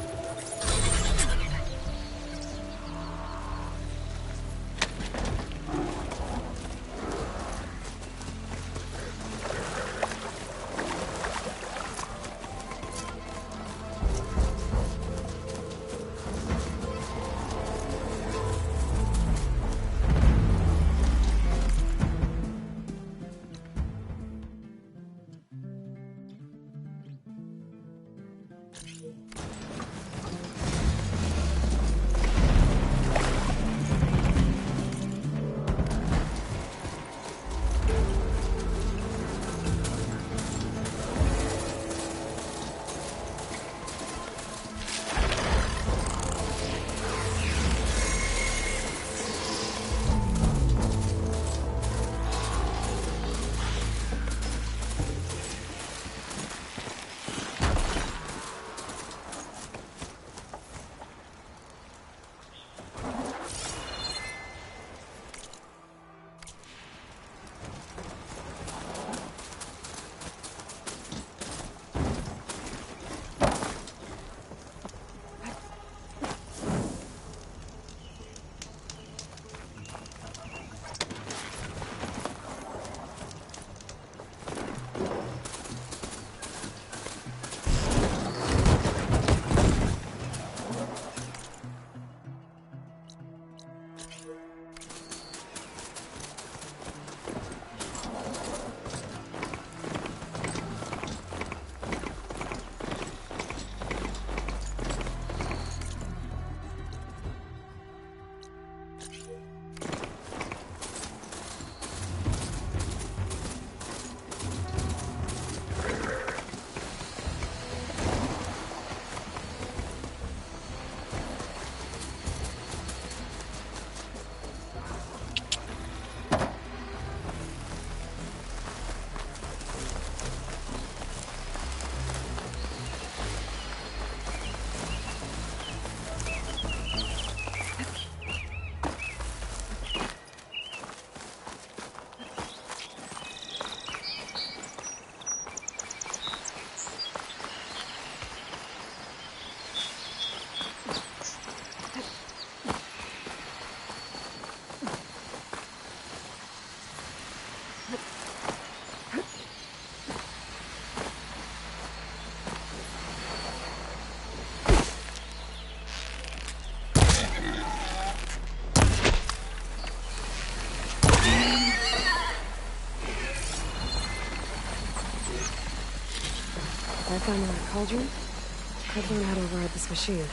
If I found another cauldron, I'd learn how to ride this machine.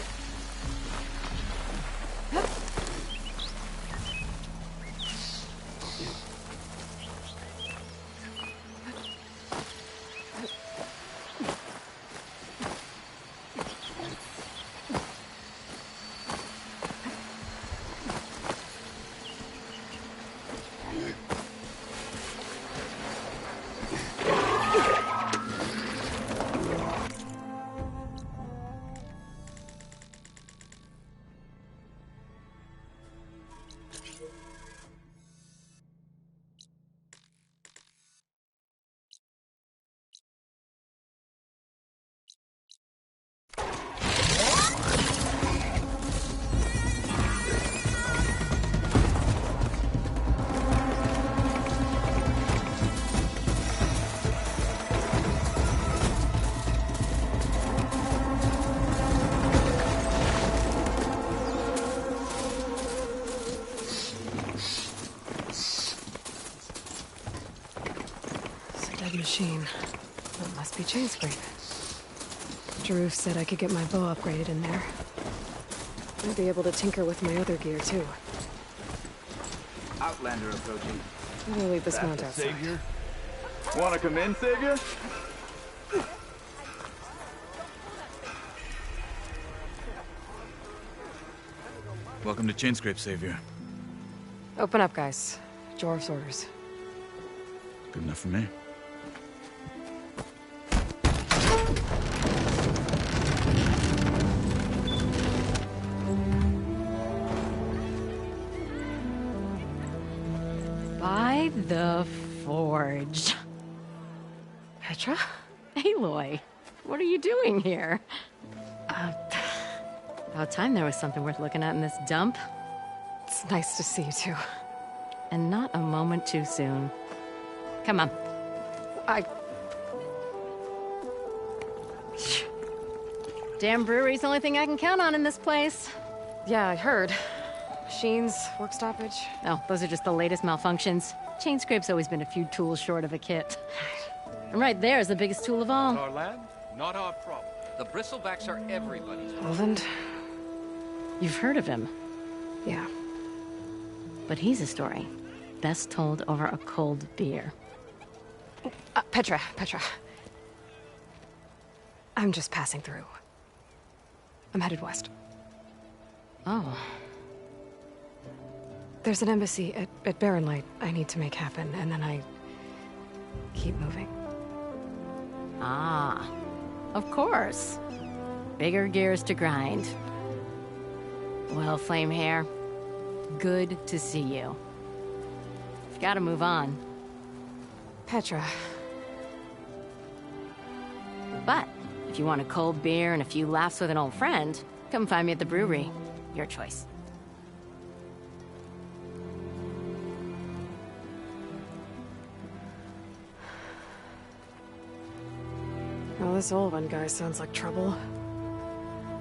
Machine. It must be Chainscrape. Jaruf said I could get my bow upgraded in there. I'd be able to tinker with my other gear, too.
Outlander approaching.
I'm gonna leave this mount outside.
Savior? Wanna come in, Savior?
Welcome to Chainscrape, Savior.
Open up, guys. Jaruf's orders.
Good enough for me.
By the Forge.
Petra?
Aloy, what are you doing here? About time there was something worth looking at in this dump.
It's nice to see you too.
And not a moment too soon. Come on. Damn brewery's the only thing I can count on in this place.
Yeah, I heard. Machines, work stoppage.
Oh, those are just the latest malfunctions. Chainscrape's always been a few tools short of a kit. And right there is the biggest tool of all.
Our land, not our problem. The Bristlebacks are everybody's problem.
Roland?
You've heard of him.
Yeah.
But he's a story best told over a cold beer.
Petra. I'm just passing through. I'm headed west.
Oh.
There's an embassy at Barren Light I need to make happen, and then I keep moving.
Ah, of course. Bigger gears to grind. Well, Flamehair, good to see you. You've got to move on.
Petra.
But if you want a cold beer and a few laughs with an old friend, come find me at the brewery. Your choice.
Well, this Olwen guy sounds like trouble.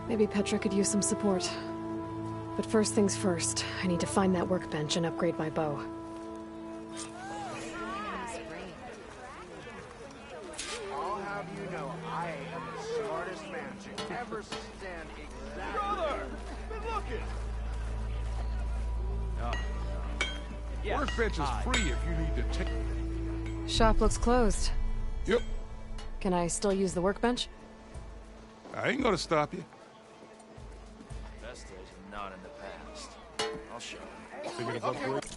Maybe Petra could use some support. But first things first, I need to find that workbench and upgrade my bow.
I'll have you know, I am the smartest man to ever stand exactly. Brother! Been looking!
Workbench is free if you need to take.
Shop looks closed.
Yep.
Can I still use the workbench?
I ain't gonna stop you.
Best days are not in the past. I'll show you.
Okay.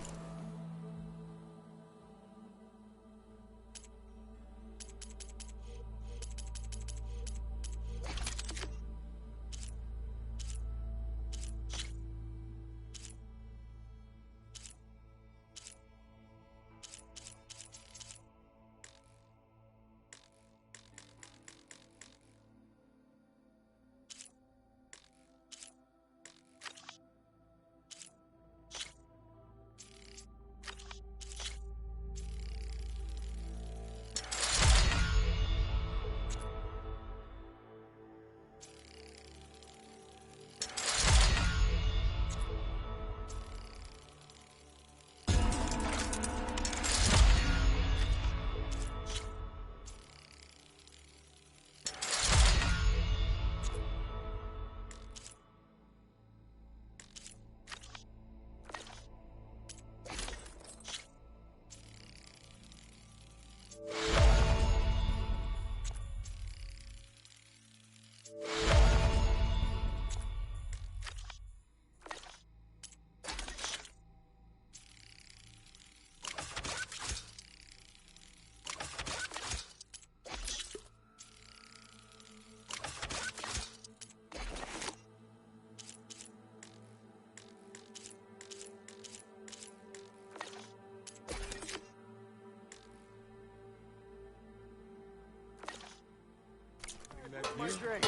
drink.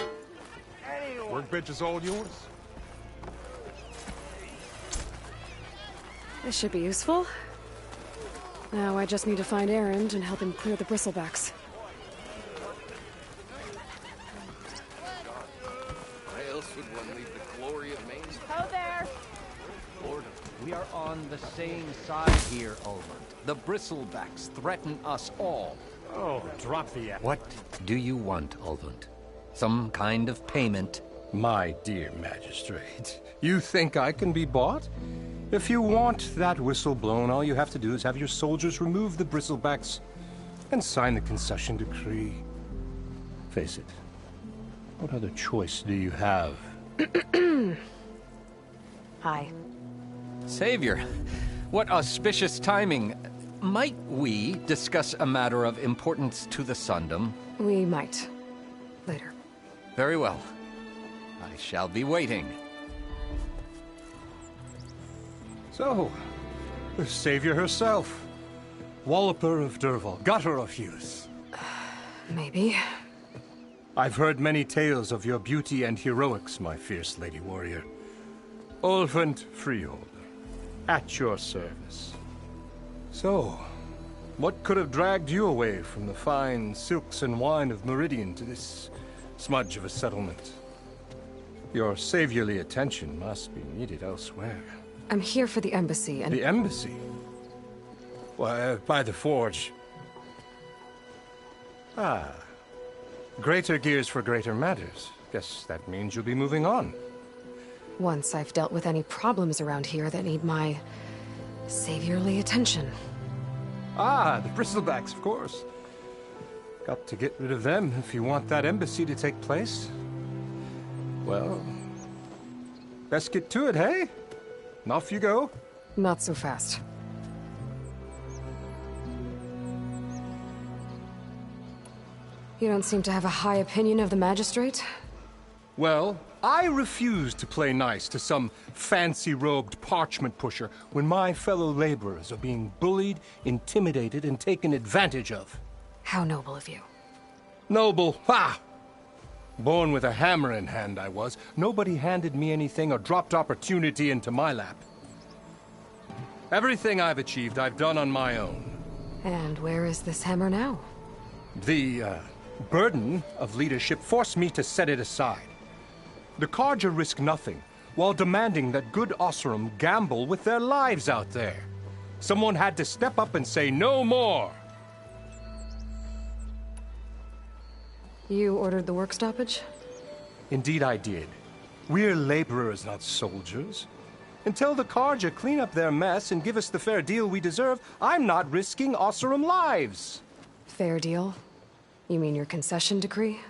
Anyone.
Workbench is all yours?
This should be useful. Now I just need to find Erend and help him clear the bristlebacks.
Why else would one leave the glory of Maine?
Ho there!
Order. We are on the same side here, Ulvund. The bristlebacks threaten us all.
Oh, drop the...
What do you want, Ulvund? Some kind of payment?
My dear magistrate, you think I can be bought? If you want that whistle blown, all you have to do is have your soldiers remove the bristlebacks and sign the concession decree. Face it, what other choice do you have?
Hi.
Savior, what auspicious timing. Might we discuss a matter of importance to the Sundom?
We might. Later.
Very well. I shall be waiting.
So, the savior herself. Walloper of Derval, gutter of youth.
Maybe.
I've heard many tales of your beauty and heroics, my fierce lady warrior. Ulvund Freeholder, at your service. So, what could have dragged you away from the fine silks and wine of Meridian to this smudge of a settlement? Your saviorly attention must be needed elsewhere.
I'm here for the embassy and...
The embassy? Why, by the forge. Ah. Greater gears for greater matters. Guess that means you'll be moving on.
Once I've dealt with any problems around here that need my... saviorly attention.
Ah, the bristlebacks, of course. Got to get rid of them if you want that embassy to take place. Well, best get to it, hey? And off you go.
Not so fast. You don't seem to have a high opinion of the magistrate?
Well, I refuse to play nice to some fancy-robed parchment pusher when my fellow laborers are being bullied, intimidated, and taken advantage of.
How noble of you.
Noble? Ha! Born with a hammer in hand, I was. Nobody handed me anything or dropped opportunity into my lap. Everything I've achieved, I've done on my own.
And where is this hammer now?
The, burden of leadership forced me to set it aside. The Carja risk nothing, while demanding that good Oseram gamble with their lives out there. Someone had to step up and say no more.
You ordered the work stoppage?
Indeed I did. We're laborers, not soldiers. Until the Carja clean up their mess and give us the fair deal we deserve, I'm not risking Oseram lives.
Fair deal? You mean your concession decree?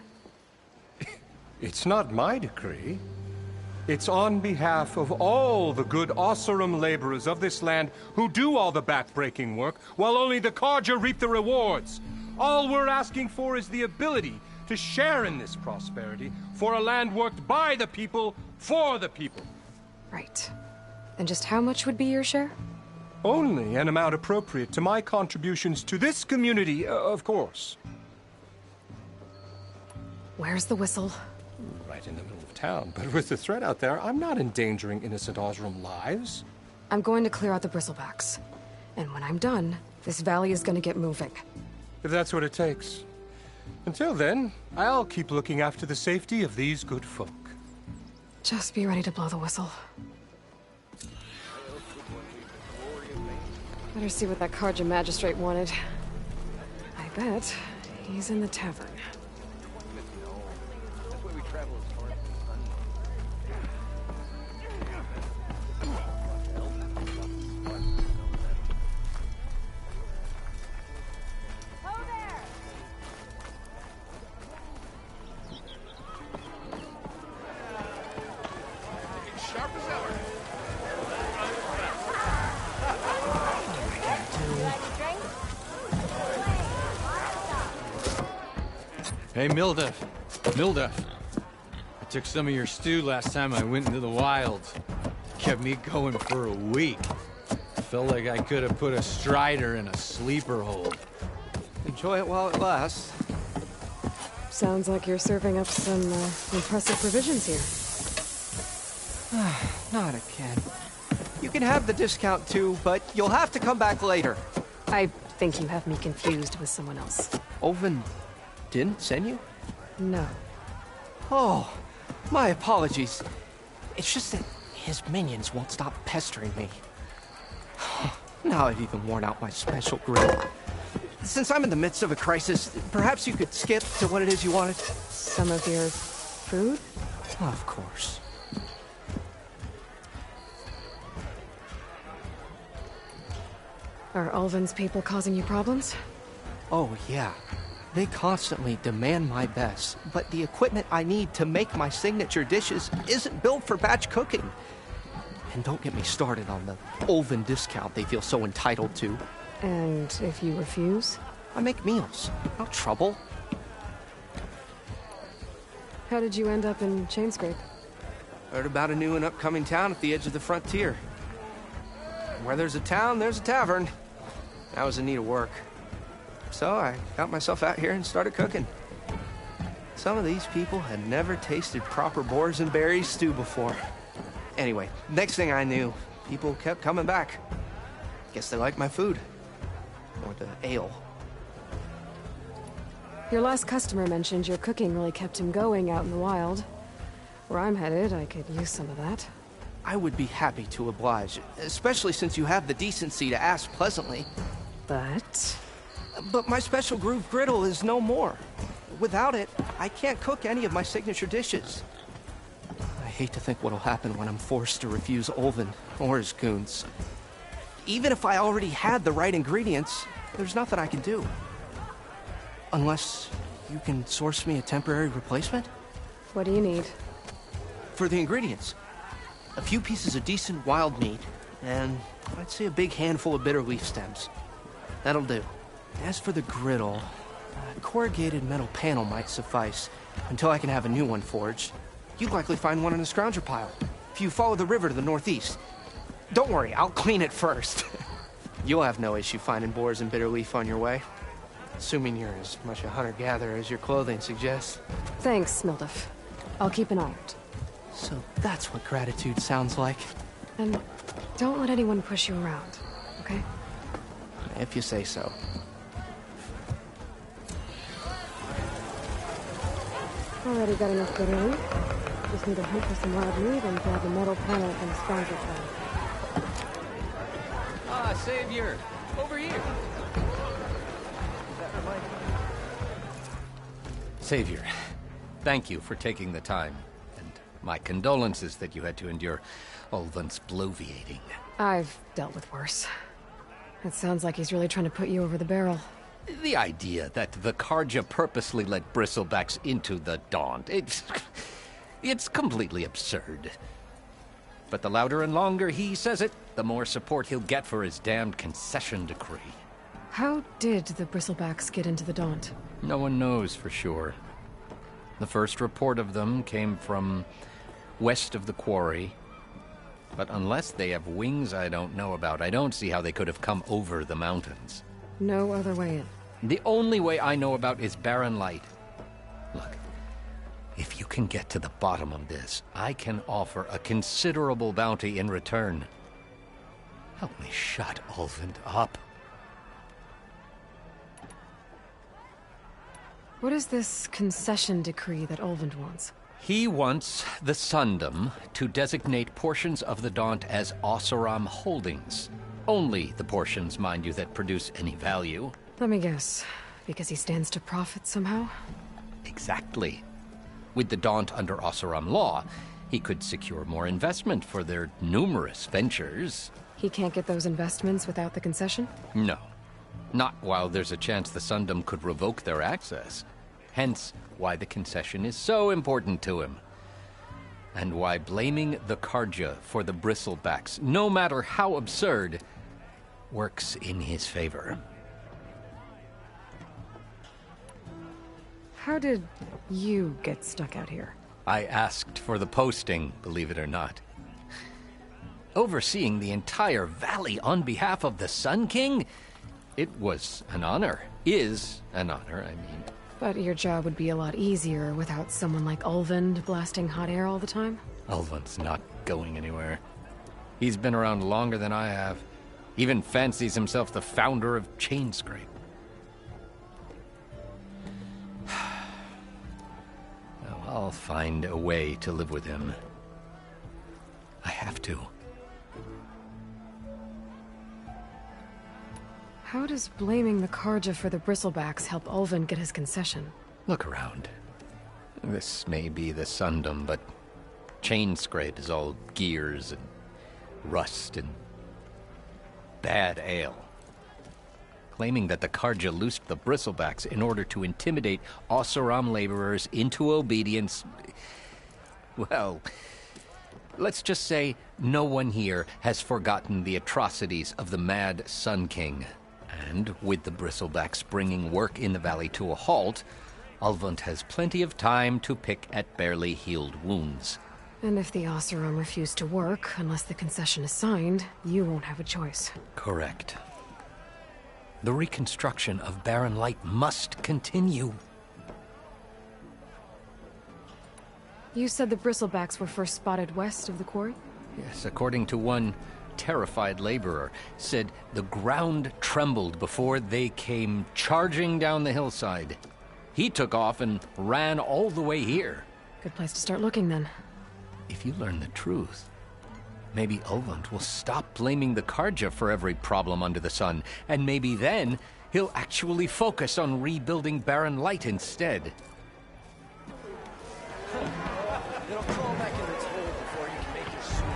It's not my decree. It's on behalf of all the good Oseram laborers of this land who do all the back-breaking work, while only the Carja reap the rewards. All we're asking for is the ability to share in this prosperity for a land worked by the people, for the people.
Right. And just how much would be your share?
Only an amount appropriate to my contributions to this community, of course.
Where's the whistle?
Right in the middle of town. But with the threat out there, I'm not endangering innocent Oseram lives.
I'm going to clear out the bristlebacks. And when I'm done, this valley is going to get moving.
If that's what it takes. Until then, I'll keep looking after the safety of these good folk.
Just be ready to blow the whistle. Better see what that Carja magistrate wanted. I bet he's in the tavern.
Hey, Mildef. Mildef. I took some of your stew last time I went into the wilds. Kept me going for a week. Felt like I could have put a strider in a sleeper hold.
Enjoy it while it lasts.
Sounds like you're serving up some impressive provisions here.
Not again. You can have the discount too, but you'll have to come back later.
I think you have me confused with someone else.
Olvin didn't send you?
No.
Oh, my apologies. It's just that his minions won't stop pestering me. Now I've even worn out my special grill. Since I'm in the midst of a crisis, perhaps you could skip to what it is you wanted?
Some of your food?
Of course.
Are Ulvin's people causing you problems?
Oh, yeah. They constantly demand my best, but the equipment I need to make my signature dishes isn't built for batch cooking. And don't get me started on the Ulvin discount they feel so entitled to.
And if you refuse?
I make meals. No trouble.
How did you end up in Chainscrape?
Heard about a new and upcoming town at the edge of the frontier. Where there's a town, there's a tavern. I was in need of work. So I got myself out here and started cooking. Some of these people had never tasted proper boars and berries stew before. Anyway, next thing I knew, people kept coming back. Guess they liked my food. Or the ale.
Your last customer mentioned your cooking really kept him going out in the wild. Where I'm headed, I could use some of that.
I would be happy to oblige, especially since you have the decency to ask pleasantly. But my special groove griddle is no more. Without it, I can't cook any of my signature dishes. I hate to think what'll happen when I'm forced to refuse Ulvin or his goons. Even if I already had the right ingredients, there's nothing I can do. Unless you can source me a temporary replacement?
What do you need?
For the ingredients, a few pieces of decent wild meat, and I'd say a big handful of bitter leaf stems. That'll do. As for the griddle, a corrugated metal panel might suffice until I can have a new one forged. You'd likely find one in a scrounger pile if you follow the river to the northeast. Don't worry, I'll clean it first. You'll have no issue finding boars and bitter leaf on your way. Assuming you're as much a hunter-gatherer as your clothing suggests.
Thanks, Mildef. I'll keep an eye out.
So that's what gratitude sounds like.
And don't let anyone push you around, okay?
If you say so.
Already got enough bitter leaf. Just need to hunt for some wild meat and grab a metal panel from the scrounger pile.
Ah, Savior! Over here! Savior, thank you for taking the time, and my condolences that you had to endure Ulvin's bloviating.
I've dealt with worse. It sounds like he's really trying to put you over the barrel.
The idea that the Carja purposely let Bristlebacks into the Daunt, it's completely absurd. But the louder and longer he says it, the more support he'll get for his damned concession decree.
How did the Bristlebacks get into the Daunt?
No one knows for sure. The first report of them came from west of the quarry. But unless they have wings I don't know about, I don't see how they could have come over the mountains.
No other way in.
The only way I know about is Barren Light. Look, if you can get to the bottom of this, I can offer a considerable bounty in return. Help me shut Ulvin up.
What is this concession decree that Ulvin wants?
He wants the Sundom to designate portions of the Daunt as Oseram holdings. Only the portions, mind you, that produce any value.
Let me guess. Because he stands to profit somehow?
Exactly. With the Daunt under Oseram law, he could secure more investment for their numerous ventures.
He can't get those investments without the concession?
No. Not while there's a chance the Sundom could revoke their access. Hence, why the concession is so important to him. And why blaming the Carja for the Bristlebacks, no matter how absurd, works in his favor.
How did you get stuck out here?
I asked for the posting, believe it or not. Overseeing the entire valley on behalf of the Sun King? It was an honor. Is an honor, I mean.
But your job would be a lot easier without someone like Ulvund blasting hot air all the time?
Ulvund's not going anywhere. He's been around longer than I have. Even fancies himself the founder of Chainscrape. Well, I'll find a way to live with him. I have to.
How does blaming the Karja for the Bristlebacks help Ulvund get his concession?
Look around. This may be the Sundom, but Chainscrape is all gears and rust and bad ale. Claiming that the Karja loosed the Bristlebacks in order to intimidate Oseram laborers into obedience. Well, let's just say no one here has forgotten the atrocities of the Mad Sun King. And with the Bristlebacks bringing work in the valley to a halt, Ulvund has plenty of time to pick at barely healed wounds.
And if the Oseram refuse to work, unless the concession is signed, you won't have a choice.
Correct. The reconstruction of Barren Light must continue.
You said the Bristlebacks were first spotted west of the quarry?
Yes, according to one terrified laborer, said the ground trembled before they came charging down the hillside. He took off and ran all the way here.
Good place to start looking, then.
If you learn the truth, maybe Ulvund will stop blaming the Karja for every problem under the sun, and maybe then he'll actually focus on rebuilding Barren Light instead.
It'll crawl back in its hole before you can make it swim.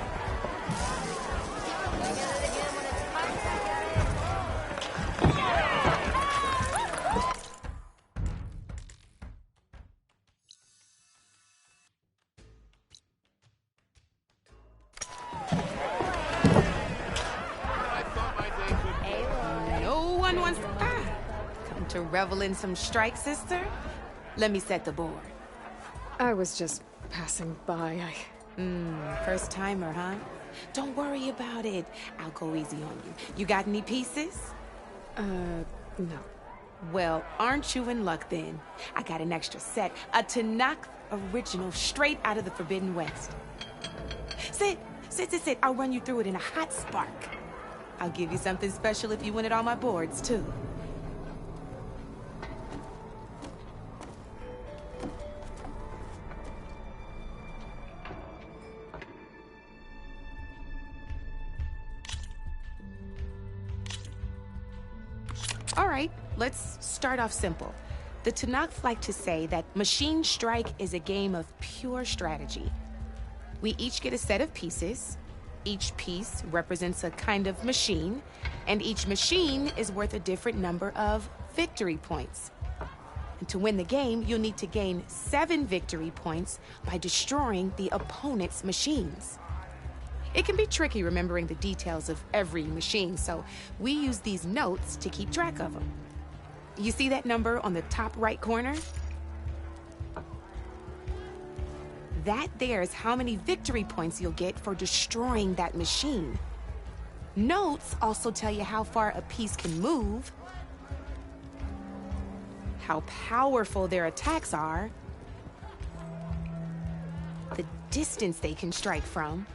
No one wants to come to revel in some strike, sister? Let me set the board.
I was just passing by.
First timer, huh? Don't worry about it. I'll go easy on you. You got any pieces?
No.
Well, aren't you in luck then? I got an extra set, a Tanakh original straight out of the Forbidden West. Sit. I'll run you through it in a hot spark. I'll give you something special if you win it on my boards, too. All right, let's start off simple. The Tanakh like to say that Machine Strike is a game of pure strategy. We each get a set of pieces. Each piece represents a kind of machine, and each machine is worth a different number of victory points. And to win the game, you'll need to gain 7 victory points by destroying the opponent's machines. It can be tricky remembering the details of every machine, so we use these notes to keep track of them. You see that number on the top right corner? That there is how many victory points you'll get for destroying that machine. Notes also tell you how far a piece can move, how powerful their attacks are, the distance they can strike from,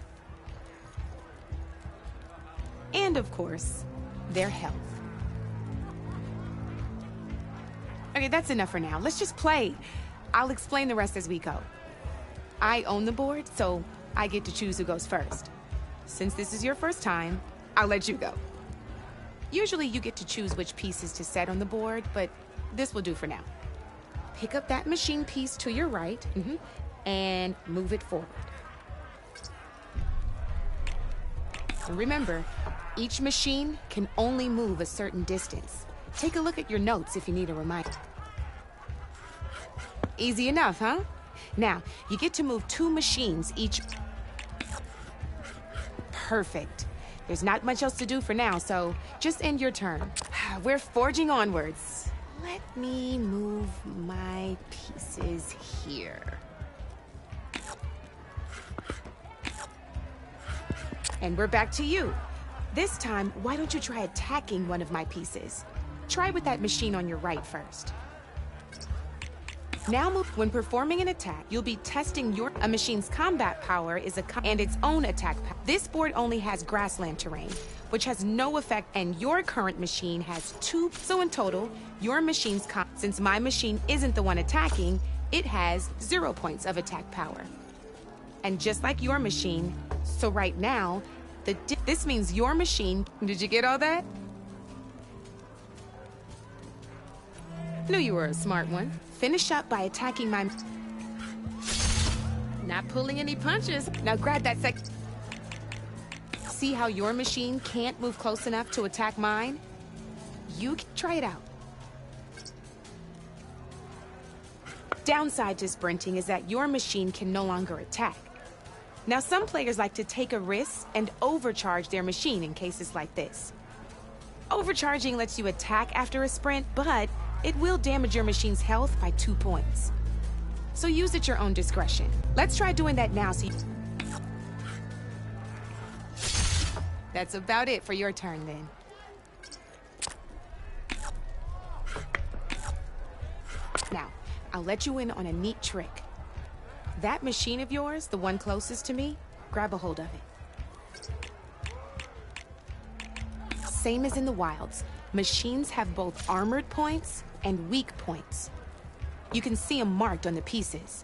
and of course, their health. Okay, that's enough for now. Let's just play. I'll explain the rest as we go. I own the board, so I get to choose who goes first. Since this is your first time, I'll let you go. Usually you get to choose which pieces to set on the board, but this will do for now. Pick up that machine piece to your right, and move it forward. And remember, each machine can only move a certain distance. Take a look at your notes if you need a reminder. Easy enough, huh? Now, you get to move 2 machines each. Perfect. There's not much else to do for now, so just end your turn. We're forging onwards. Let me move my pieces here. And we're back to you. This time, why don't you try attacking one of my pieces? Try with that machine on your right first. Now, when performing an attack, you'll be testing a machine's combat power and its own attack power. This board only has grassland terrain, which has no effect, and your current machine has 2. So in total, your machine's since my machine isn't the one attacking, it has 0 points of attack power. And just like your machine, so right now, this means your machine. Did you get all that? Knew you were a smart one. Finish up by attacking my... Not pulling any punches. Now grab that sec... See how your machine can't move close enough to attack mine? You can try it out. Downside to sprinting is that your machine can no longer attack. Now, some players like to take a risk and overcharge their machine in cases like this. Overcharging lets you attack after a sprint, but it will damage your machine's health by 2 points. So use at your own discretion. Let's try doing that now. That's about it for your turn, then. Now, I'll let you in on a neat trick. That machine of yours, the one closest to me, grab a hold of it. Same as in the wilds, machines have both armored points and weak points. You can see them marked on the pieces.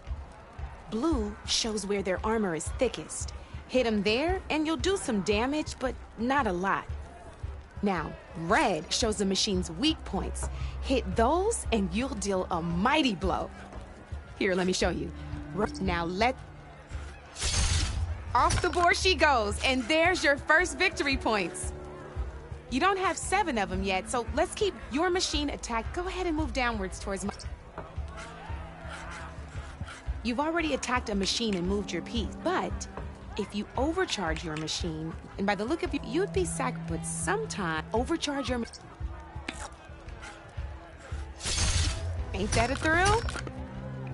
Blue shows where their armor is thickest. Hit them there, and you'll do some damage, but not a lot. Now, red shows the machine's weak points. Hit those, and you'll deal a mighty blow. Here, let me show you. Now off the board she goes, and there's your first victory points. You don't have 7 of them yet, so let's keep your machine attacked. Go ahead and move downwards towards my... You've already attacked a machine and moved your piece, but if you overcharge your machine, and by the look of you, you'd be sacked, but sometime overcharge your... Ain't that a thrill?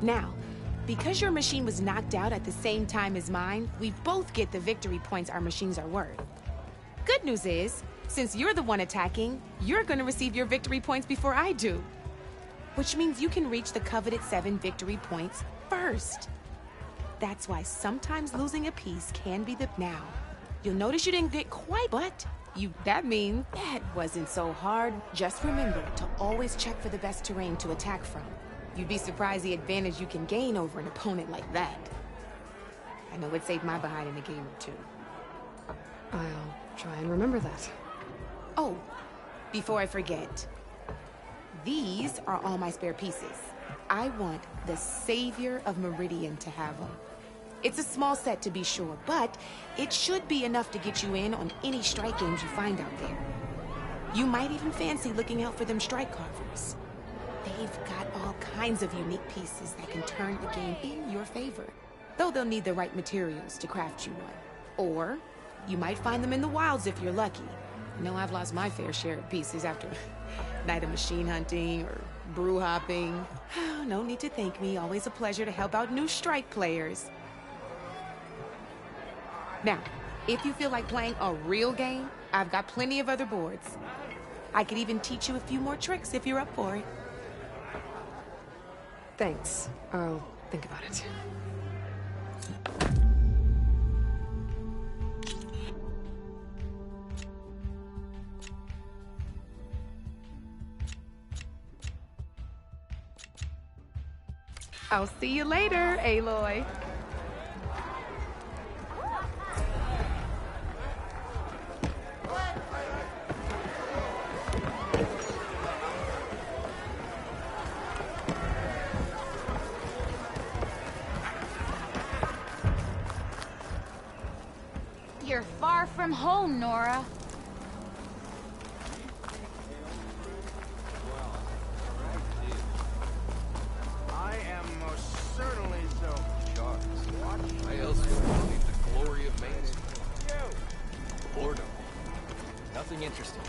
Now, because your machine was knocked out at the same time as mine, we both get the victory points our machines are worth. Good news is, since you're the one attacking, you're gonna receive your victory points before I do. Which means you can reach the coveted 7 victory points first. That's why sometimes losing a piece can be the... Now, you'll notice you didn't get quite, but that means that wasn't so hard. Just remember to always check for the best terrain to attack from. You'd be surprised the advantage you can gain over an opponent like that. I know it saved my behind in a game or 2.
I'll try and remember that.
Oh, before I forget, these are all my spare pieces. I want the Savior of Meridian to have them. It's a small set to be sure, but it should be enough to get you in on any strike games you find out there. You might even fancy looking out for them strike carvers. They've got all kinds of unique pieces that can turn the game in your favor. Though they'll need the right materials to craft you one. Or you might find them in the wilds if you're lucky. You know, I've lost my fair share of pieces after a night of machine hunting or brew hopping. No need to thank me. Always a pleasure to help out new strike players. Now, if you feel like playing a real game, I've got plenty of other boards. I could even teach you a few more tricks if you're up for it.
Thanks. I'll think about it.
I'll see you later, Aloy.
You're far from home, Nora.
I am most certainly so.
I also believe the glory of Maine. Boredom. Nothing interesting.